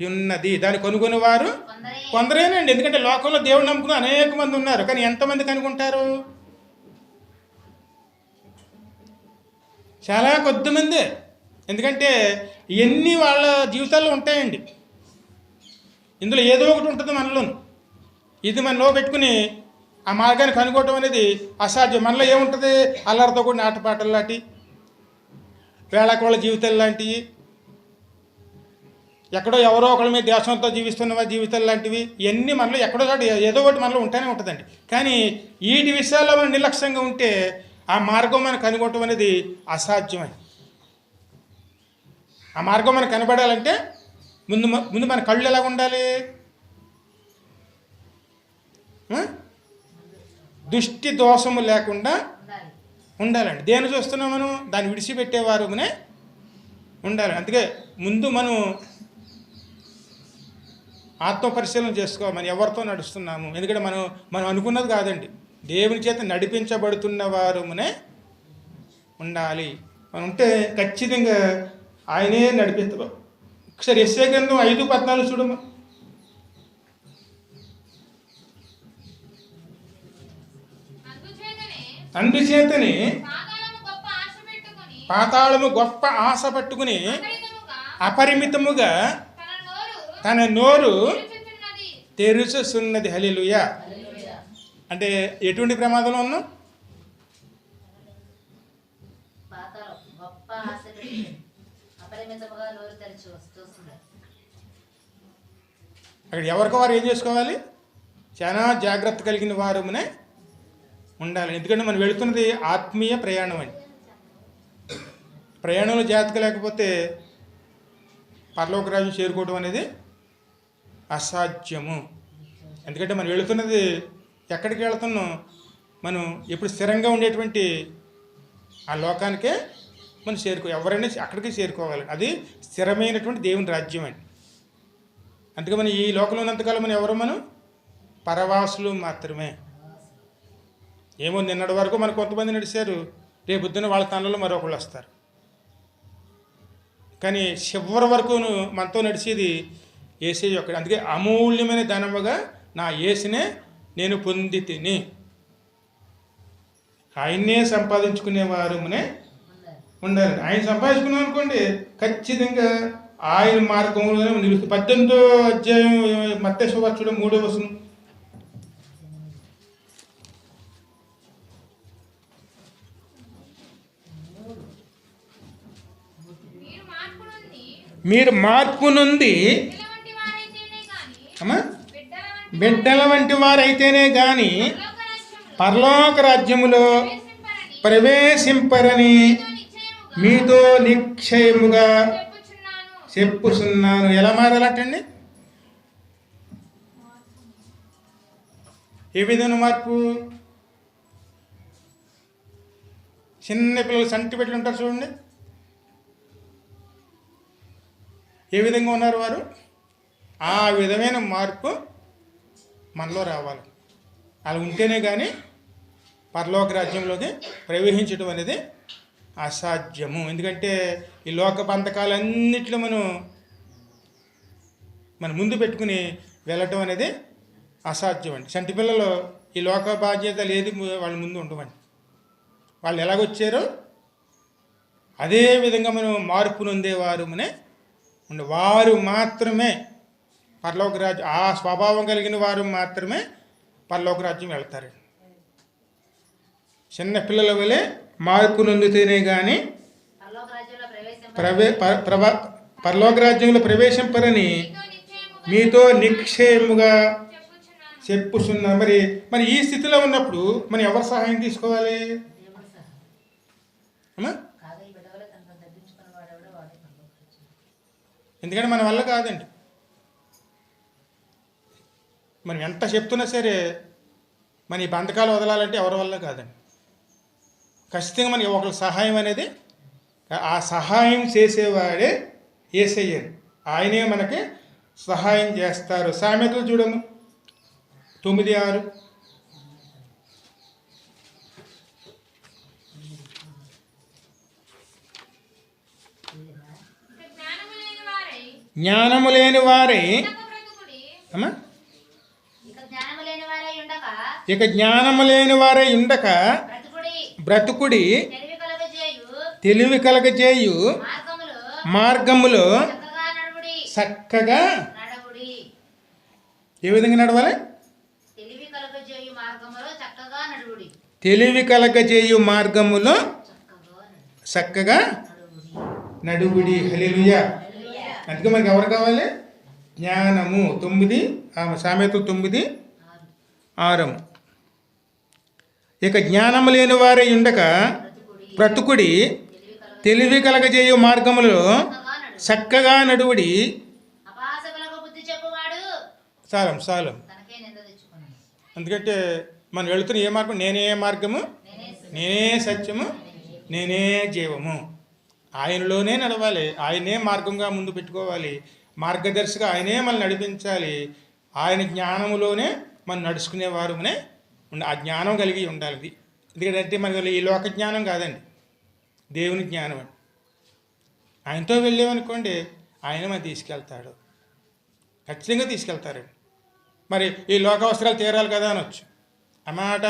ఉన్నది, దాన్ని కనుగొని వారు కొందరేనండి. ఎందుకంటే లోకంలో దేవుడు నమ్ముకుని అనేక మంది ఉన్నారు, కానీ ఎంతమంది కనుగొంటారు? చాలా కొద్దిమందే. ఎందుకంటే ఇవన్నీ వాళ్ళ జీవితాల్లో ఉంటాయండి. ఇందులో ఏదో ఒకటి ఉంటుంది మనలోను. ఇది మనలో పెట్టుకుని ఆ మార్గాన్ని కనుగొనడం అనేది అసాధ్యం. మనలో ఏముంటుంది? అల్లరితో కూడిన ఆటపాటలు లాంటి, వేళకోళ్ళ జీవితాలు లాంటివి, ఎక్కడో ఎవరో ఒకళ్ళ మీద దేశంతో జీవిస్తున్న వారి జీవితాలు లాంటివి, ఇవన్నీ మనలో ఎక్కడో చోట ఏదో ఒకటి మనలో ఉంటూనే ఉంటుందండి. కానీ వీటి విషయాల్లో మనం నిర్లక్ష్యంగా ఉంటే ఆ మార్గం మనం కనుగొనడం అనేది అసాధ్యమని. ఆ మార్గం మనకు కనబడాలంటే ముందు మన కళ్ళు ఎలా ఉండాలి? దృష్టి దోషము లేకుండా ఉండాలండి. దేని చూస్తున్నాం మనం? దాన్ని విడిచిపెట్టేవారునే ఉండాలి. అందుకే ముందు మనం ఆత్మపరిశీలన చేసుకోవాలి, మనం ఎవరితో నడుస్తున్నాము. ఎందుకంటే మనం అనుకున్నది కాదండి, దేవుని చేత నడిపించబడుతున్న వారునే ఉండాలి. మనం ఉంటే ఖచ్చితంగా ఆయనే నడిపిస్తారు. ఒకసారి యెషయా గ్రంథం 5:14 చూడమ్మా. అందుచేతనే పాతాళము గొప్ప ఆశ పట్టుకుని అపరిమితముగా తన నోరు తెరుచుచున్నది. హల్లెలూయా. అంటే ఎటువంటి ప్రమాదంలో ఉన్నాం? అక్కడ ఎవరికి వారు ఏం చేసుకోవాలి? చాలా జాగ్రత్త కలిగిన వారునే ఉండాలి. ఎందుకంటే మనం వెళుతున్నది ఆత్మీయ ప్రయాణం అండి. ప్రయాణంలో జాగ్రత్త లేకపోతే పరలోక రాజ్యం చేరుకోవడం అనేది అసాధ్యము. ఎందుకంటే మనం వెళుతున్నది ఎక్కడికి వెళుతున్నాం? మనం ఎప్పుడు స్థిరంగా ఉండేటువంటి ఆ లోకానికే మనం ఎవరైనా అక్కడికి చేరుకోవాలి. అది స్థిరమైనటువంటి దేవుని రాజ్యం అండి. అందుకే మనం ఈ లోకంలో ఉన్నంతకాలం మనం పరవాసులు మాత్రమే. ఏమో నిన్నటి వరకు మనకు కొంతమంది నడిచారు, రేపు పొద్దున్న వాళ్ళ తనలో మరొకళ్ళు వస్తారు. కానీ చివరి వరకు మనతో నడిచేది యేసయ్య ఒక్కడే. అందుకే అమూల్యమైన ధనముగా నా యేసునే నేను పొంది తిని, ఆయన్నే సంపాదించుకునేవారునే ఉండాలి. ఆయన సంపాదించుకున్నాం అనుకోండి, ఖచ్చితంగా ఆయన మార్గంలోనే నిలుస్తుంది. 18వ అధ్యాయం మత్తయి సువార్త 3వ వచనం. మీరు మార్పు నుండి బిడ్డల వంటి వారైతేనే కానీ పరలోక రాజ్యములో ప్రవేశింపరని మీతో నిశ్చయముగా చెప్పుచున్నాను. ఎలా మారాలటండి? ఏ విధమైన మార్పు? చిన్న పిల్లలు సంటి బిడ్డలు ఉంటారు చూడండి, ఏ విధంగా ఉన్నారు వారు? ఆ విధమైన మార్పు మనలో రావాలి. అలా ఉంటేనే కానీ పరలోక రాజ్యంలోకి ప్రవేశించడం అనేది అసాధ్యము. ఎందుకంటే ఈ లోక బంధకాలన్నిట్లో మనం ముందు పెట్టుకుని వెళ్ళటం అనేది అసాధ్యం అండి. చంటి పిల్లలు ఈ లోక బాధ్యతలు ఏది వాళ్ళ ముందు ఉండవండి. వాళ్ళు ఎలాగొచ్చారో అదే విధంగా మార్పు నొందేవారు వారు మాత్రమే పరలోక రాజ్యం, ఆ స్వభావం కలిగిన వారు మాత్రమే పరలోక రాజ్యం వెళ్తారు. చిన్న పిల్లల వలె మార్పు నొందితేనే కానీ పరలోక రాజ్యంలో ప్రవేశింపరని మీతో నిశ్చయముగా చెప్పుచున్నా. మరి ఈ స్థితిలో ఉన్నప్పుడు మనం ఎవరి సహాయం తీసుకోవాలి? ఎందుకంటే మన వల్ల కాదండి. మనం ఎంత చెప్తున్నా సరే మన ఈ బంధకాలు వదలాలంటే ఎవరి వల్ల కాదండి. ఖచ్చితంగా మనకి ఒకరి సహాయం అనేది, ఆ సహాయం చేసేవాడే యేసయ్య. ఆయనే మనకి సహాయం చేస్తారు. సామెతలు చూడము 9:6. జ్ఞానము లేని వారై ఇక జ్ఞానము లేని వారై ఉండక బ్రతుకుడి తెలివి కలగజేయు మార్గములో చక్కగా. ఏ విధంగా నడవాలి? తెలివి కలగజేయు మార్గములో చక్కగా నడువుడి. హల్లెలూయా. అందుకే మనకి ఎవరు కావాలి? జ్ఞానము. 9 సామెతలు 9:6. ఇక జ్ఞానము లేని వారై ఉండక బ్రతుకుడి తెలివి కలగజేయు మార్గములో చక్కగా నడువుడి. చాలం. ఎందుకంటే మనం వెళుతున్న ఏ మార్గం? నేనే మార్గము, నేనే సత్యము, నేనే జీవము. ఆయనలోనే నడవాలి. ఆయనే మార్గంగా ముందు పెట్టుకోవాలి. మార్గదర్శిగా ఆయనే మనల్ని నడిపించాలి. ఆయన జ్ఞానములోనే మనం నడుచుకునేవారునే ఆ జ్ఞానం కలిగి ఉండాలి. ఎందుకంటే మనకి ఈ లోక జ్ఞానం కాదండి, దేవుని జ్ఞానం అండి. ఆయనతో వెళ్ళామనుకోండి, ఆయన మనం తీసుకెళ్తాడు, ఖచ్చితంగా తీసుకెళ్తారండి. మరి ఈ లోకావసరాలు తీరాలి కదా అనొచ్చు. అన్నమాట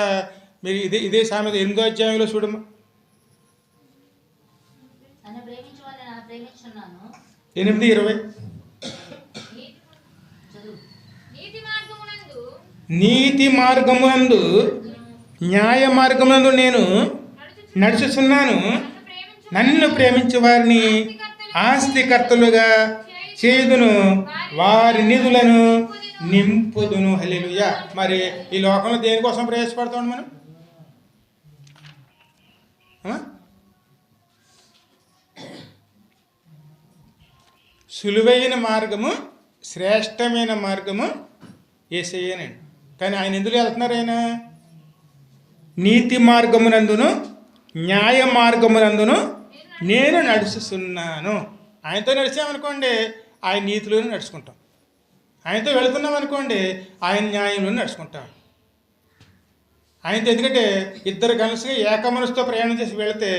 మీరు ఇదే సామెత 8వ అధ్యాయంలో చూడమ్మా. 8:20. నీతి మార్గమునందు న్యాయ మార్గమునందు నేను నడుచుచున్నాను. నన్ను ప్రేమించే వారిని ఆస్తికర్తలుగా చేయుదును, వారి నిధులను నింపుదును. హల్లెలూయా. మరి ఈ లోకంలో దేనికోసం ప్రయాసపడతాం మనం? సులువైన మార్గము, శ్రేష్టమైన మార్గము యేసయ్యేనండి. కానీ ఆయన ఎందుకు వెళ్తున్నారు? ఆయన నీతి మార్గమునందును న్యాయ మార్గమునందును నేను నడుస్తున్నాను. ఆయనతో నడిచామనుకోండి ఆయన నీతిలోనే నడుచుకుంటాం. ఆయనతో వెళుతున్నాం అనుకోండి ఆయన న్యాయంలోనే నడుచుకుంటాం. ఆయనతో ఎందుకంటే ఇద్దరు కలిసి ఏకమనసుతో ప్రయాణం చేసి వెళితే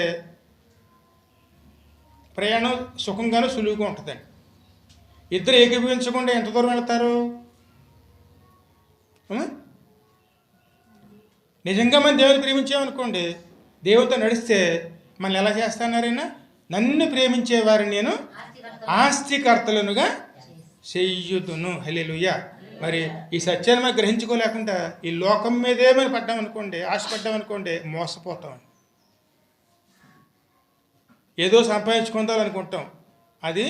ప్రయాణం సుఖంగాను సులువుగా ఉంటుందండి. ఇద్దరు ఏకీభవించకుండా ఎంత దూరం వెళ్తారు? నిజంగా మనం దేవుని ప్రేమించామనుకోండి, దేవునితో నడిస్తే మనల్ని ఎలా చేస్తానారైనా, నన్ను ప్రేమించే వారిని నేను ఆస్తికర్తలనుగా చెయ్యుదును. హల్లెలూయా. మరి ఈ సత్యాన్ని మనం గ్రహించుకోలేకుండా ఈ లోకం మీదే మనం పడ్డామనుకోండి, ఆశపడ్డామనుకోండి, మోసపోతామండి. ఏదో సంపాదించుకుందామనుకుంటాం, అది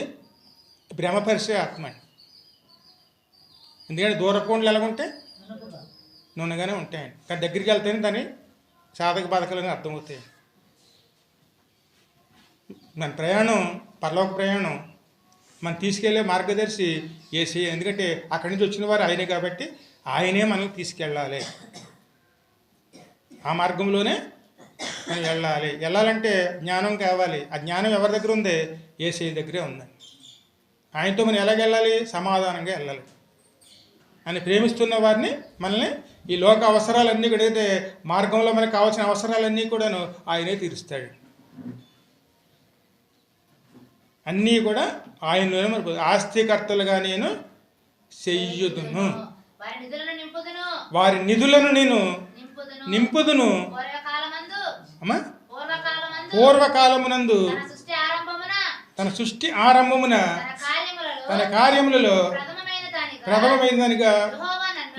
భ్రమపరిచే ఆత్మ. ఎందుకంటే దూరకోండ్లు ఎలాగుంటే నూనెగానే ఉంటాయండి, కానీ దగ్గరికి వెళ్తేనే దాని సాధక బాధకాలని అర్థమవుతాయి. మన ప్రయాణం, పరలోక ప్రయాణం మనం తీసుకెళ్లే మార్గదర్శి యేసయ్య. ఎందుకంటే అక్కడి నుంచి వచ్చిన వారు ఆయనే కాబట్టి ఆయనే మనల్ని తీసుకెళ్ళాలి. ఆ మార్గంలోనే మనం వెళ్ళాలంటే జ్ఞానం కావాలి. ఆ జ్ఞానం ఎవరి దగ్గర ఉంది? యేసయ్య దగ్గరే ఉందండి. ఆయనతో మనం ఎలాగెళ్ళాలి? సమాధానంగా వెళ్ళాలి. ఆయన ప్రేమిస్తున్న వారిని, మనల్ని ఈ లోక అవసరాలన్నీ కూడా, అయితే మార్గంలో మనకు కావాల్సిన అవసరాలన్నీ కూడాను ఆయనే తీరుస్తాడు. అన్నీ కూడా ఆయనలోనే మరి ఆస్తికర్తలుగా నేను చెయ్యుదును. వారి నిధులను నేను నింపుదును. అమ్మా, పూర్వకాలమునందు తన సృష్టి ఆరంభమున తన కార్యములలో ప్రథమమైన దానిగా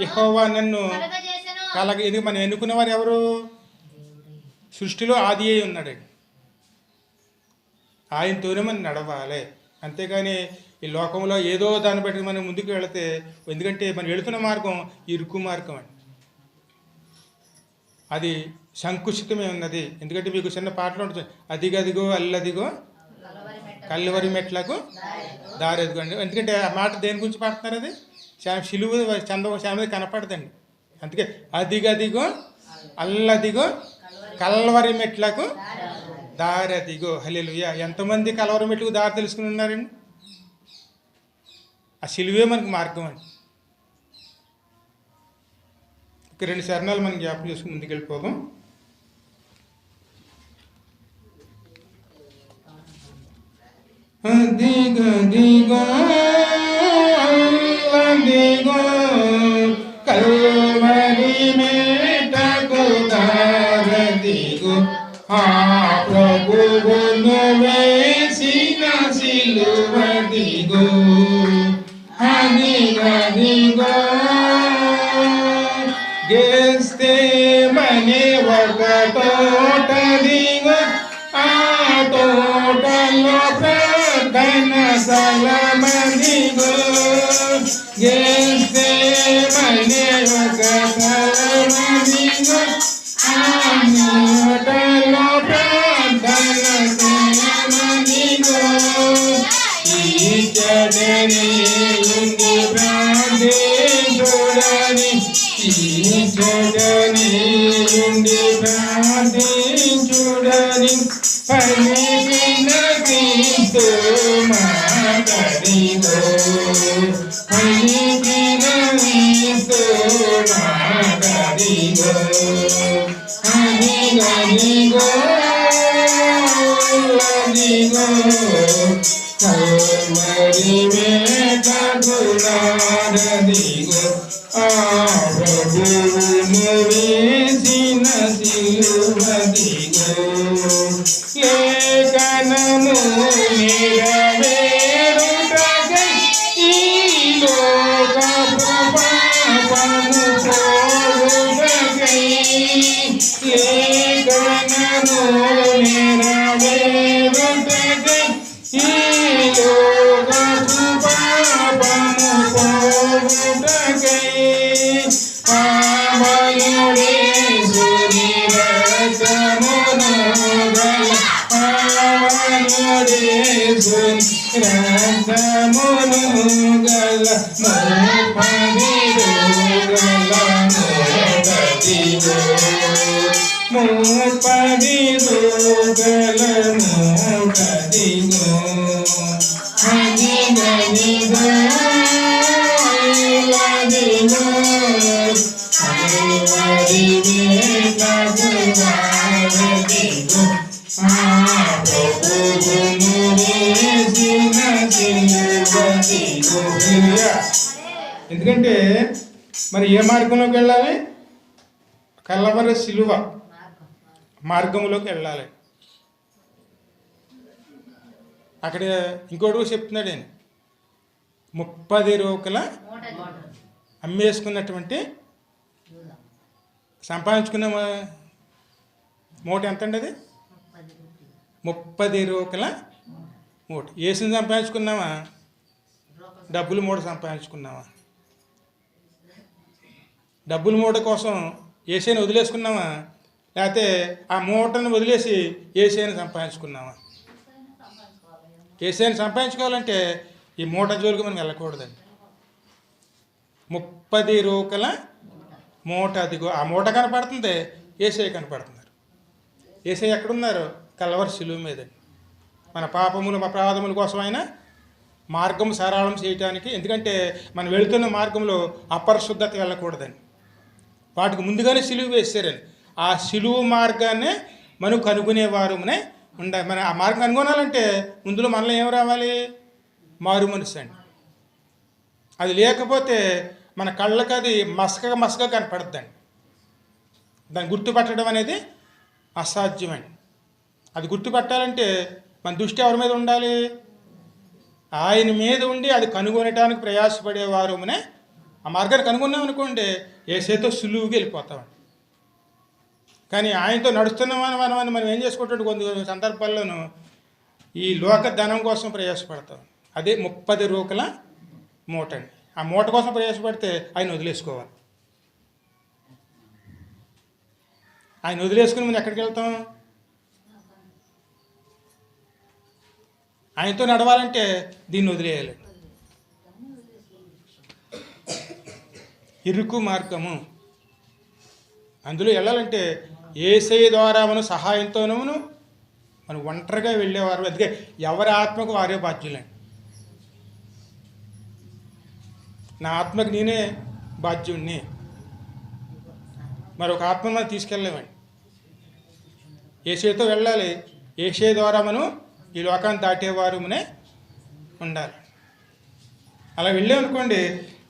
యెహోవా నన్ను ఎందుకు మనం ఎన్నుకున్న వారు ఎవరు? సృష్టిలో ఆది అయి ఉన్నాడు. ఆయనతోనే మనం నడవాలి. అంతేగాని ఈ లోకంలో ఏదో దాన్ని బట్టి మనం ముందుకు వెళితే, ఎందుకంటే మనం వెళుతున్న మార్గం ఇరుకు మార్గం అండి. అది సంకుచితమే ఉన్నది. ఎందుకంటే మీకు చిన్న పాటలు ఉంటుంది, అదిగదిగో అల్లదిగో కల్వరి మెట్లకు దారెదిగో అండి. ఎందుకంటే ఆ మాట దేని గురించి పాడుతున్నారు? అది శిలువ చంద్ర కనపడదండి. అందుకే అదిగదిగో అల్లదిగో కల్వరి మెట్లకు దారదిగో. హల్లెలూయా. ఎంతమంది కల్వరి మెట్లకు దారి తెలుసుకుని ఉన్నారండి? ఆ శిలువే మనకు మార్గం అండి. ఒక 2 చరణాలు మనం జ్ఞాపకం చేసుకుని ముందుకెళ్ళిపోదాం. అదిగదిగో అల్లదిగో కల్వరి మెట్టకు దారదిగో, ఆ ప్రభువును వేసిన సిలువదిగో. అదిగదిగో గెత్సేమనే ఒక తోటదిగో, ఆ తోటలో ప్రార్థన స్థలమదిగో. గెత్సేమనే ఒక స్థలమదిగో, ఆ తోటలో ప్రార్థన స్థలమదిగో. ఈచడని ఉండి ప్రార్థించుడని, ఈచడని ఉండి ప్రార్థించుడని, పలికిన క్రీస్తు మాటదిగో. పలికిన క్రీస్తు మాటదిగో. అదిగదిగో అల్లదిగో కల్వరి మెట్టకు దారదిగో, ఆ ప్రభువును వేసిన సిలువదిగో. లేఖనము నెరవేరుటకై ఈ లోక పాపము పోగొట్టుటకై, లేఖనము నెరవేరుటకై ఈ లోక పాపము పోగొట్టుటకై, పావనుడేసుని రక్తమును గల, పావనుడేసుని రక్తమును గల మోపదిగో గల మోపదిగో. ముప్పది రోగలను కదిగో అదిగో అదిగో ఎందుకంటే మరి ఏ మార్గంలోకి వెళ్ళాలి? కలవరి శిలువ మార్గంలోకి వెళ్ళాలి. అక్కడ ఇంకోటి చెప్తున్నాడు ఆయన, 30 రూకల అమ్మేసుకున్నటువంటి సంపాదించుకున్న మూట ఎంత అండి? అది 30 రూకల మూట. ఏసుని సంపాదించుకున్నావా? డబ్బులు మూట సంపాదించుకున్నావా? డబ్బుల మూట కోసం ఏసైని వదిలేసుకున్నావా? లేకపోతే ఆ మూటను వదిలేసి ఏసైని సంపాదించుకున్నావా? ఏసైని సంపాదించుకోవాలంటే ఈ మూట జోలికి మనం వెళ్ళకూడదండి. 30 రూకల మూట, అదిగో ఆ మూట కనపడుతుంది, ఏసై కనపడుతున్నారు. ఏసై ఎక్కడున్నారు? కలవరి శిలువ మీదండి. మన పాపములు మా ప్రమాదముల కోసం ఆయన మార్గం సరళం చేయటానికి. ఎందుకంటే మనం వెళుతున్న మార్గంలో అపరిశుద్ధత వెళ్ళకూడదండి. వాటికి ముందుగానే సిలువ వేసారని ఆ సిలువ మార్గాన్ని మనం కనుగొనేవారునే ఉండాలి. మన ఆ మార్గం కనుగొనాలంటే ముందులో మనలో ఏం రావాలి? మారు మనసు అండి. అది లేకపోతే మన కళ్ళకి అది మసకగా కనపడద్దండి. దాన్ని గుర్తుపట్టడం అనేది అసాధ్యమండి. అది గుర్తుపట్టాలంటే మన దృష్టి ఎవరి మీద ఉండాలి? ఆయన మీద ఉండి అది కనుగొనటానికి ప్రయాసపడేవారునే ఆ మార్గాన్ని కనుగొన్నాం అనుకోండి, ఏసైతో సులువుగా వెళ్ళిపోతామండి. కానీ ఆయనతో నడుస్తున్నామని మనం ఏం చేసుకుంటాడు? కొన్ని సందర్భాల్లోనూ ఈ లోక ధనం కోసం ప్రయాసపడతాం. అదే 30 రూకల మూట అండి. ఆ మూట కోసం ప్రయాసపడితే ఆయన వదిలేసుకోవాలి. ఆయన వదిలేసుకుని మనం ఎక్కడికి వెళ్తాం? ఆయనతో నడవాలంటే దీన్ని వదిలేయాలి. ఇరుకు మార్గము, అందులో వెళ్ళాలంటే యేసయ్య ద్వారా మనం సహాయంతోనూ మనం ఒంటరిగా వెళ్ళేవారు. అందుకే ఎవరి ఆత్మకు వారే బాధ్యులండి. నా ఆత్మకు నేనే బాధ్యుణ్ణి, మరొక ఆత్మను మనం తీసుకెళ్ళలేమండి. యేసయ్యతో వెళ్ళాలి. యేసయ్య ద్వారా మనం ఈ లోకాన్ని దాటేవారునే ఉండాలి. అలా వెళ్ళామనుకోండి,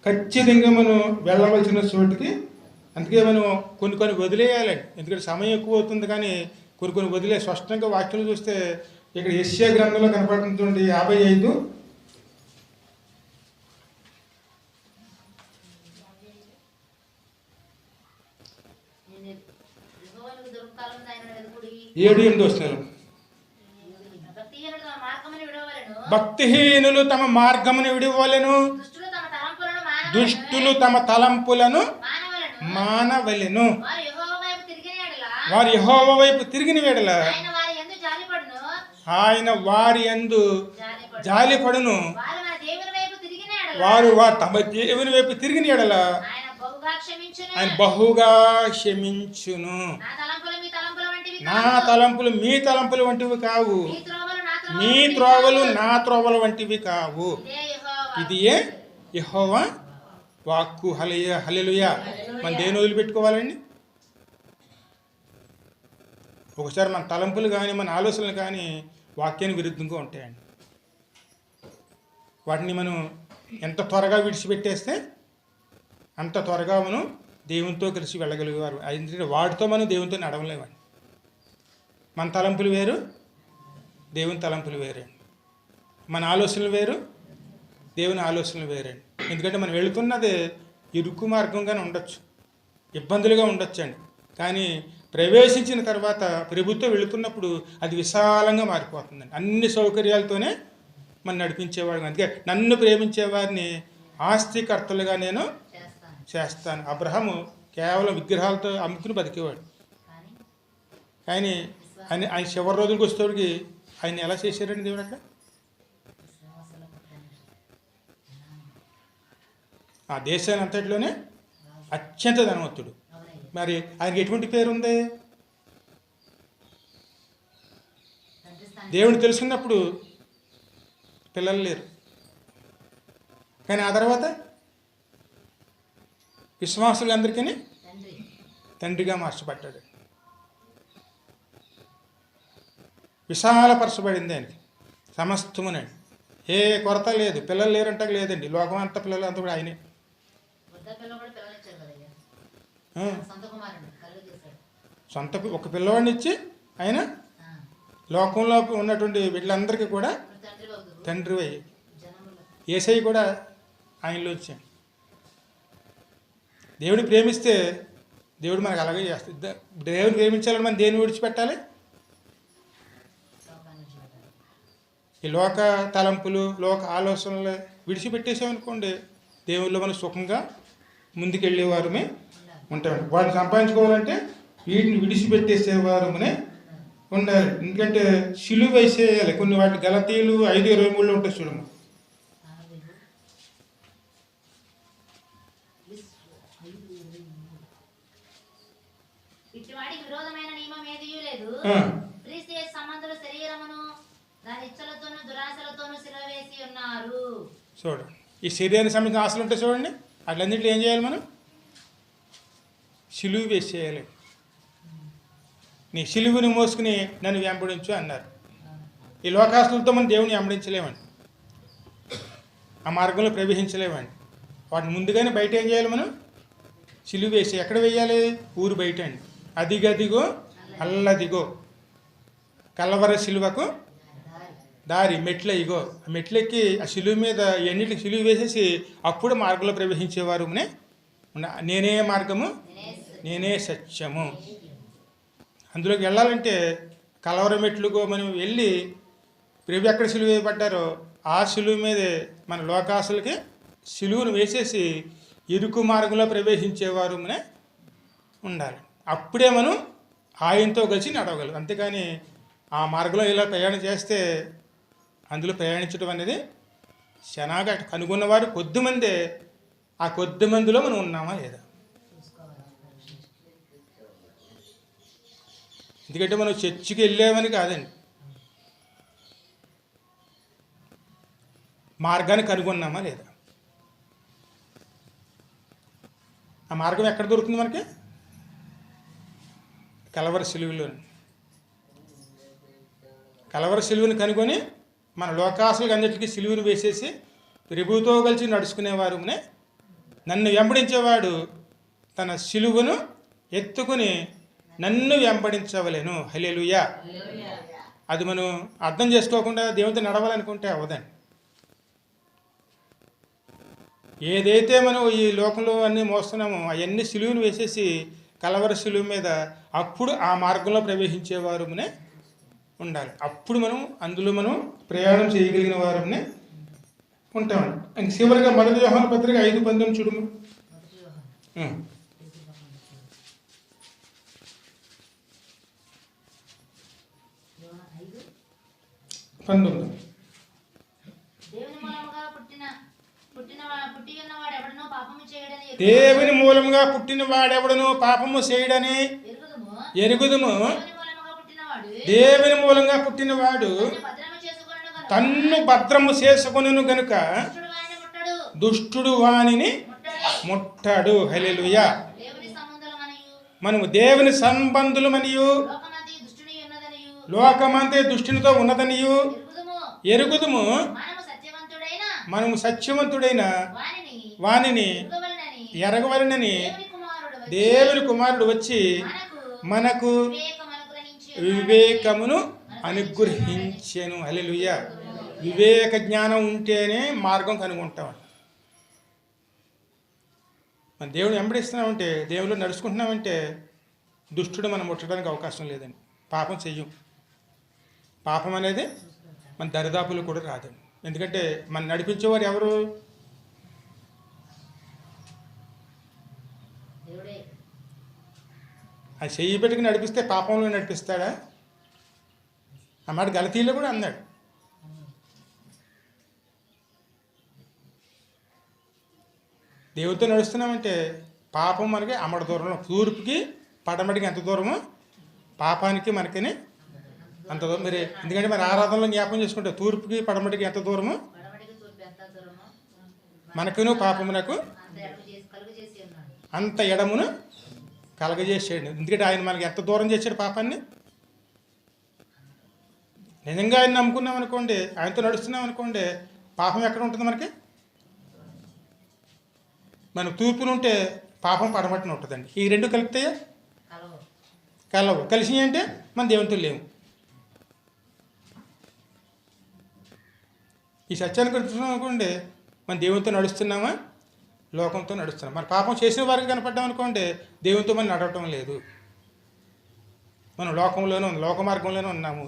ఖచ్చితంగా మనం వెళ్ళవలసిన చోటుకి. అందుకే మనం కొన్ని వదిలేయాలండి. ఎందుకంటే సమయం ఎక్కువ అవుతుంది. కానీ కొన్ని వదిలే స్పష్టంగా వాక్యం చూస్తే ఇక్కడ యెషయా గ్రంథంలో కనపడుతుంది 55 7-8 వస్తారు. భక్తిహీనులు తమ మార్గమును విడివలెను, దుష్టులు తమ తలంపులను మానవలెను. వారు యెహోవా వైపు తిరిగిన వేళ ఆయన వారి యందు జాలిపడును. వారు తమ దేవుని వైపు తిరిగిన ఎడల ఆయన బహుగా క్షమించును. నా తలంపులు మీ తలంపులు వంటివి కావు, మీ త్రోవలు నా త్రోవల వంటివి కావు. ఇది యెహోవా వాక్కు. హల్లెలూయా. మన దేని వదిలిపెట్టుకోవాలండి? ఒకసారి మన తలంపులు కానీ మన ఆలోచనలు కానీ వాక్యానికి విరుద్ధంగా ఉంటాయండి. వాటిని మనం ఎంత త్వరగా విడిచిపెట్టేస్తే అంత త్వరగా మనం దేవునితో కలిసి వెళ్ళగలిగేవారు. ఎందుకంటే వాటితో మనం దేవునితో నడవలేమండి. మన తలంపులు వేరు, దేవుని తలంపులు వేరండి. మన ఆలోచనలు వేరు, దేవుని ఆలోచనలు వేరండి. ఎందుకంటే మనం వెళుతున్నది ఇరుకు మార్గంగానే ఉండొచ్చు, ఇబ్బందులుగా ఉండొచ్చండి. కానీ ప్రవేశించిన తర్వాత ప్రభుత్వం వెళుతున్నప్పుడు అది విశాలంగా మారిపోతుందండి. అన్ని సౌకర్యాలతోనే మనం నడిపించేవాడు. అందుకే నన్ను ప్రేమించేవారిని ఆస్తికర్తలుగా నేను చేస్తాను. అబ్రహాము కేవలం విగ్రహాలతో అమ్ముకుని బతికేవాడు. కానీ ఆయన చివరి రోజులకు వచ్చేటోడికి ఆయన ఎలా చేశారండి దేవుడు? అక్కడ ఆ దేశాన్ని అంతటిలోనే అత్యంత ధనవంతుడు. మరి ఆయనకి ఎటువంటి పేరు ఉంది? దేవుడు తెలుసుకున్నప్పుడు పిల్లలు లేరు. కానీ ఆ తర్వాత విశ్వాసులందరికీ తండ్రిగా మార్చబడ్డాడు. విశాలపరచబడింది ఆయనకి సమస్తమునండి. ఏ కొరత లేదు. పిల్లలు లేరంటే లేదండి. లోకం అంతా పిల్లలు అంతా కూడా ఆయనే. సొంత ఒక పిల్లవాడిని ఇచ్చి ఆయన లోకంలో ఉన్నటువంటి వీళ్ళందరికీ కూడా తండ్రి అయ్యి యేసయ్య కూడా ఆయనలో వచ్చాడు. దేవుడిని ప్రేమిస్తే దేవుడు మనకు అలాగే చేస్తుంది. దేవుడిని ప్రేమించాలని మనం దేన్ని విడిచిపెట్టాలి? ఈ లోక తలంపులు, లోక ఆలోచనలు విడిచిపెట్టేసామనుకోండి, దేవుళ్ళు మనం సుఖంగా ముందుకెళ్ళేవారమే ఉంటామండి. వాటిని సంపాదించుకోవాలంటే వీటిని విడిచిపెట్టేసేవారమనే ఉండాలి. ఎందుకంటే సిలువ వేసేయాలి. కొన్ని వాటి గలతీయులు 5:23 ఉంటాయి చూడము. చూడండి, ఈ శరీరానికి సంబంధించిన ఆశలు ఉంటాయి చూడండి. అట్లన్నింటిలో ఏం చేయాలి? మనం సిలువ వేసేయాలి. నీ సిలువుని మోసుకుని నన్ను వెంబడించు అన్నారు. ఈ లోకాస్తులతో మనం దేవుని వెంబడించలేమండి. ఆ మార్గంలో ప్రవేశించలేమండి. వాటిని ముందుగానే బయట ఏం చేయాలి? మనం సిలువ వేసి ఎక్కడ వేయాలి? ఊరు బయట అండి. అదిగదిగో అల్లదిగో కలవర సిలువకు దారి, మెట్ల ఇగో. ఆ మెట్లెక్కి ఆ సిలువ మీద ఎన్నిటికి సిలువ వేసేసి అప్పుడు మార్గంలో ప్రవేశించేవారు. నేనే మార్గము, నేనే సత్యము. అందులోకి వెళ్ళాలంటే కలవర మెట్లుగో మనం వెళ్ళి ప్రభు ఎక్కడ సిలువ వేయబడ్డారో ఆ సిలువ మీదే మన లోకాసులకి సిలువను వేసేసి ఇరుకు మార్గంలో ప్రవేశించేవారు ఉండాలి. అప్పుడే మనం ఆయనతో కలిసి నడవగలం. అంతేకాని ఆ మార్గంలో ఇలా ప్రయాణం చేస్తే అందులో ప్రయాణించడం అనేది శనాగా కనుగొన్నవారు కొద్దిమందే. ఆ కొద్ది మందిలో మనం ఉన్నామా లేదా? ఎందుకంటే మనం చర్చికి వెళ్ళామని కాదండి, మార్గాన్ని కనుగొన్నామా లేదా? ఆ మార్గం ఎక్కడ దొరుకుతుంది మనకి? కలవర సిలువలో. కలవర సిలువని కనుగొని మన లోకాసులకు అన్నిటికీ సిలువను వేసేసి ప్రభువుతో కలిసి నడుచుకునేవారు. నన్ను వెంబడించేవాడు తన సిలువను ఎత్తుకుని నన్ను వెంబడించవలేను. హల్లెలూయా. అది మనం అర్థం చేసుకోకుండా దేవునితో నడవాలనుకుంటే అవ్వదండి. ఏదైతే మనం ఈ లోకంలో అన్నీ మోస్తున్నామో అవన్నీ సిలువను వేసేసి కలవర సిలువ మీద అప్పుడు ఆ మార్గంలో ప్రవేశించేవారు ఉండాలి. అప్పుడు మనం అందులో మనం ప్రయాణం చేయగలిగిన వారనే ఉంటామండి. ఇంక చివరిగా 1 యోహాను పత్రిక 5:19 చూడము. 19. దేవుని మూలముగా పుట్టిన వాడెవడనో పాపము చేయడని ఎరుగుదుము. దేవుని మూలంగా పుట్టినవాడు తన్ను భద్రము చేసుకొనును గనుక దుష్టుడు వానిని ముట్టడు. హల్లెలూయా. మనము దేవుని సంబంధులమనియు లోకమంతే దుష్టునితో ఉన్నదనియు ఎరుగుదుము. మనము సత్యవంతుడైన వానిని ఎరగవలనని దేవుని కుమారుడు వచ్చి మనకు వివేకమును అనుగ్రహించెను. హల్లెలూయా. వివేక జ్ఞానం ఉంటేనే మార్గం కనుగొంటాం. మన దేవుని వెంబడిస్తున్నామంటే, దేవుళ్ళు నడుచుకుంటున్నామంటే దుష్టుడు మనం ముట్టడానికి అవకాశం లేదండి. పాపం చెయ్యం. పాపం అనేది మన దరిదాపులు కూడా రాదండి. ఎందుకంటే మనం నడిపించేవారు ఎవరు? ఆ చెయ్యి పెట్టుకుని నడిపిస్తే పాపంలో నడిపిస్తాడా? అన్నమాట గలతీలో కూడా అన్నాడు. దేవుడితో నడుస్తున్నామంటే పాపం మనకి అమ్మడి దూరంలో, తూర్పుకి పడమటికి ఎంత దూరమో పాపానికి మనకని అంత దూరం మీరు, ఎందుకంటే మరి ఆరాధనలో జ్ఞాపకం చేసుకుంటే తూర్పుకి పడమటికి ఎంత దూరము, మనకును పాపమునకు అంత ఎడమును కలగజేసాడు. ఎందుకంటే ఆయన మనకి ఎంత దూరం చేశాడు పాపాన్ని. నిజంగా ఆయన నమ్ముకున్నాం అనుకోండి, ఆయనతో నడుస్తున్నాం అనుకోండి, పాపం ఎక్కడ ఉంటుంది మనకి? మన తూర్పునుంటే పాపం పడమటిన ఉంటుందండి. ఈ రెండు కలిపితే కలవు. కలిసి అంటే మన దేవునితో లేవు. ఈ సత్యాన్ని గుర్తున్నాం అనుకోండి, మన దేవునితో నడుస్తున్నామా, లోకంతో నడుస్తున్నాం. మన పాపం చేసిన వారికి కనపడ్డాం అనుకోండి, దేవునితో మనం నడవటం లేదు. మనం లోకంలోనే లోక మార్గంలోనే ఉన్నాము.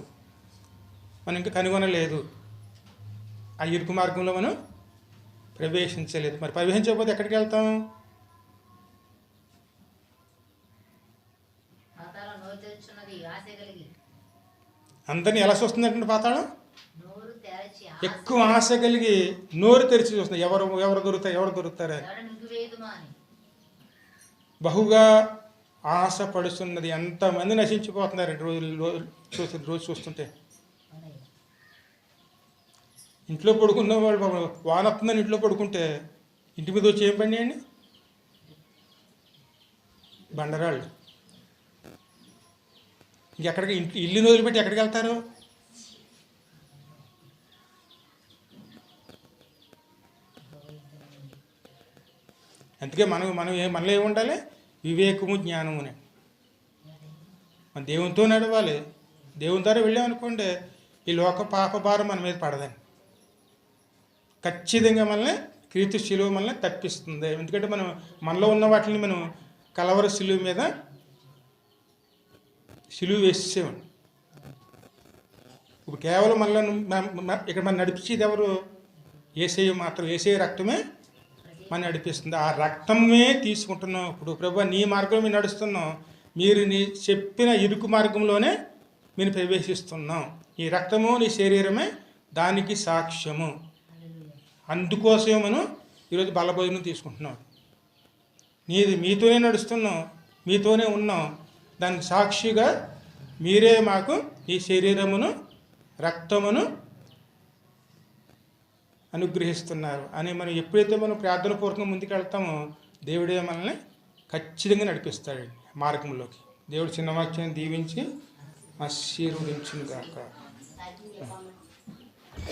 మనం ఇంకా కనుగొనలేదు, ఆ ఇరుకు మార్గంలో మనం ప్రవేశించలేదు. మరి ప్రవేశించకపోతే ఎక్కడికి వెళ్తాం? అందరినీ ఎలా చూస్తుందంటే పాతాళం ఎక్కువ ఆశ కలిగి నోరు తెరిచి చూస్తుంది. ఎవరు దొరుకుతారని బహుగా ఆశ పడుతున్నది. ఎంతమంది నశించిపోతున్నారు రోజు చూస్తుంటే. ఇంట్లో పడుకున్న వాళ్ళు వానొస్తుందని ఇంట్లో పడుకుంటే ఇంటి మీద వచ్చి ఏం పని అండి? బండరాళ్ళు. ఇంకెక్కడికి ఇల్లు వదిలిపెట్టి ఎక్కడికి వెళ్తారు? అందుకే మనలో ఏముండాలి? వివేకము, జ్ఞానమునే. మన దేవునితో నడవాలి. దేవుని ద్వారా వెళ్ళామనుకోండి, ఈ లోక పాప భారం మన మీద పడదని ఖచ్చితంగా మనల్ని క్రీస్తు శిలువ మనల్ని తప్పిస్తుంది. ఎందుకంటే మనలో ఉన్న వాటిని మనం కలవర శిలువ మీద శిలువ వేసేవాడు. ఇప్పుడు కేవలం మనలో ఇక్కడ మనం నడిపించేది ఎవరు? యేసయ్య మాత్రం. యేసయ్య రక్తమే మనం నడిపిస్తుంది. ఆ రక్తమే తీసుకుంటున్నాం. ఇప్పుడు ప్రభువా నీ మార్గంలో మీరు నడుస్తున్నాం, మీరు నీ చెప్పిన ఇరుకు మార్గంలోనే మీరు ప్రవేశిస్తున్నాం. ఈ రక్తము నీ శరీరమే దానికి సాక్ష్యము. అందుకోసమే మనం ఈరోజు బలభోజనం తీసుకుంటున్నాం. మీతోనే నడుస్తున్నాం, మీతోనే ఉన్నాం. దానికి సాక్షిగా మీరే మాకు ఈ శరీరమును రక్తమును అనుగ్రహిస్తున్నారు అని మనం ఎప్పుడైతే మనం ప్రార్థన పూర్వకంగా ముందుకు వెళ్తామో దేవుడే మనల్ని ఖచ్చితంగా నడిపిస్తాడు మార్గంలోకి. దేవుడు చిన్న వాక్యాన్ని దీవించి ఆశీర్వదించును గాక.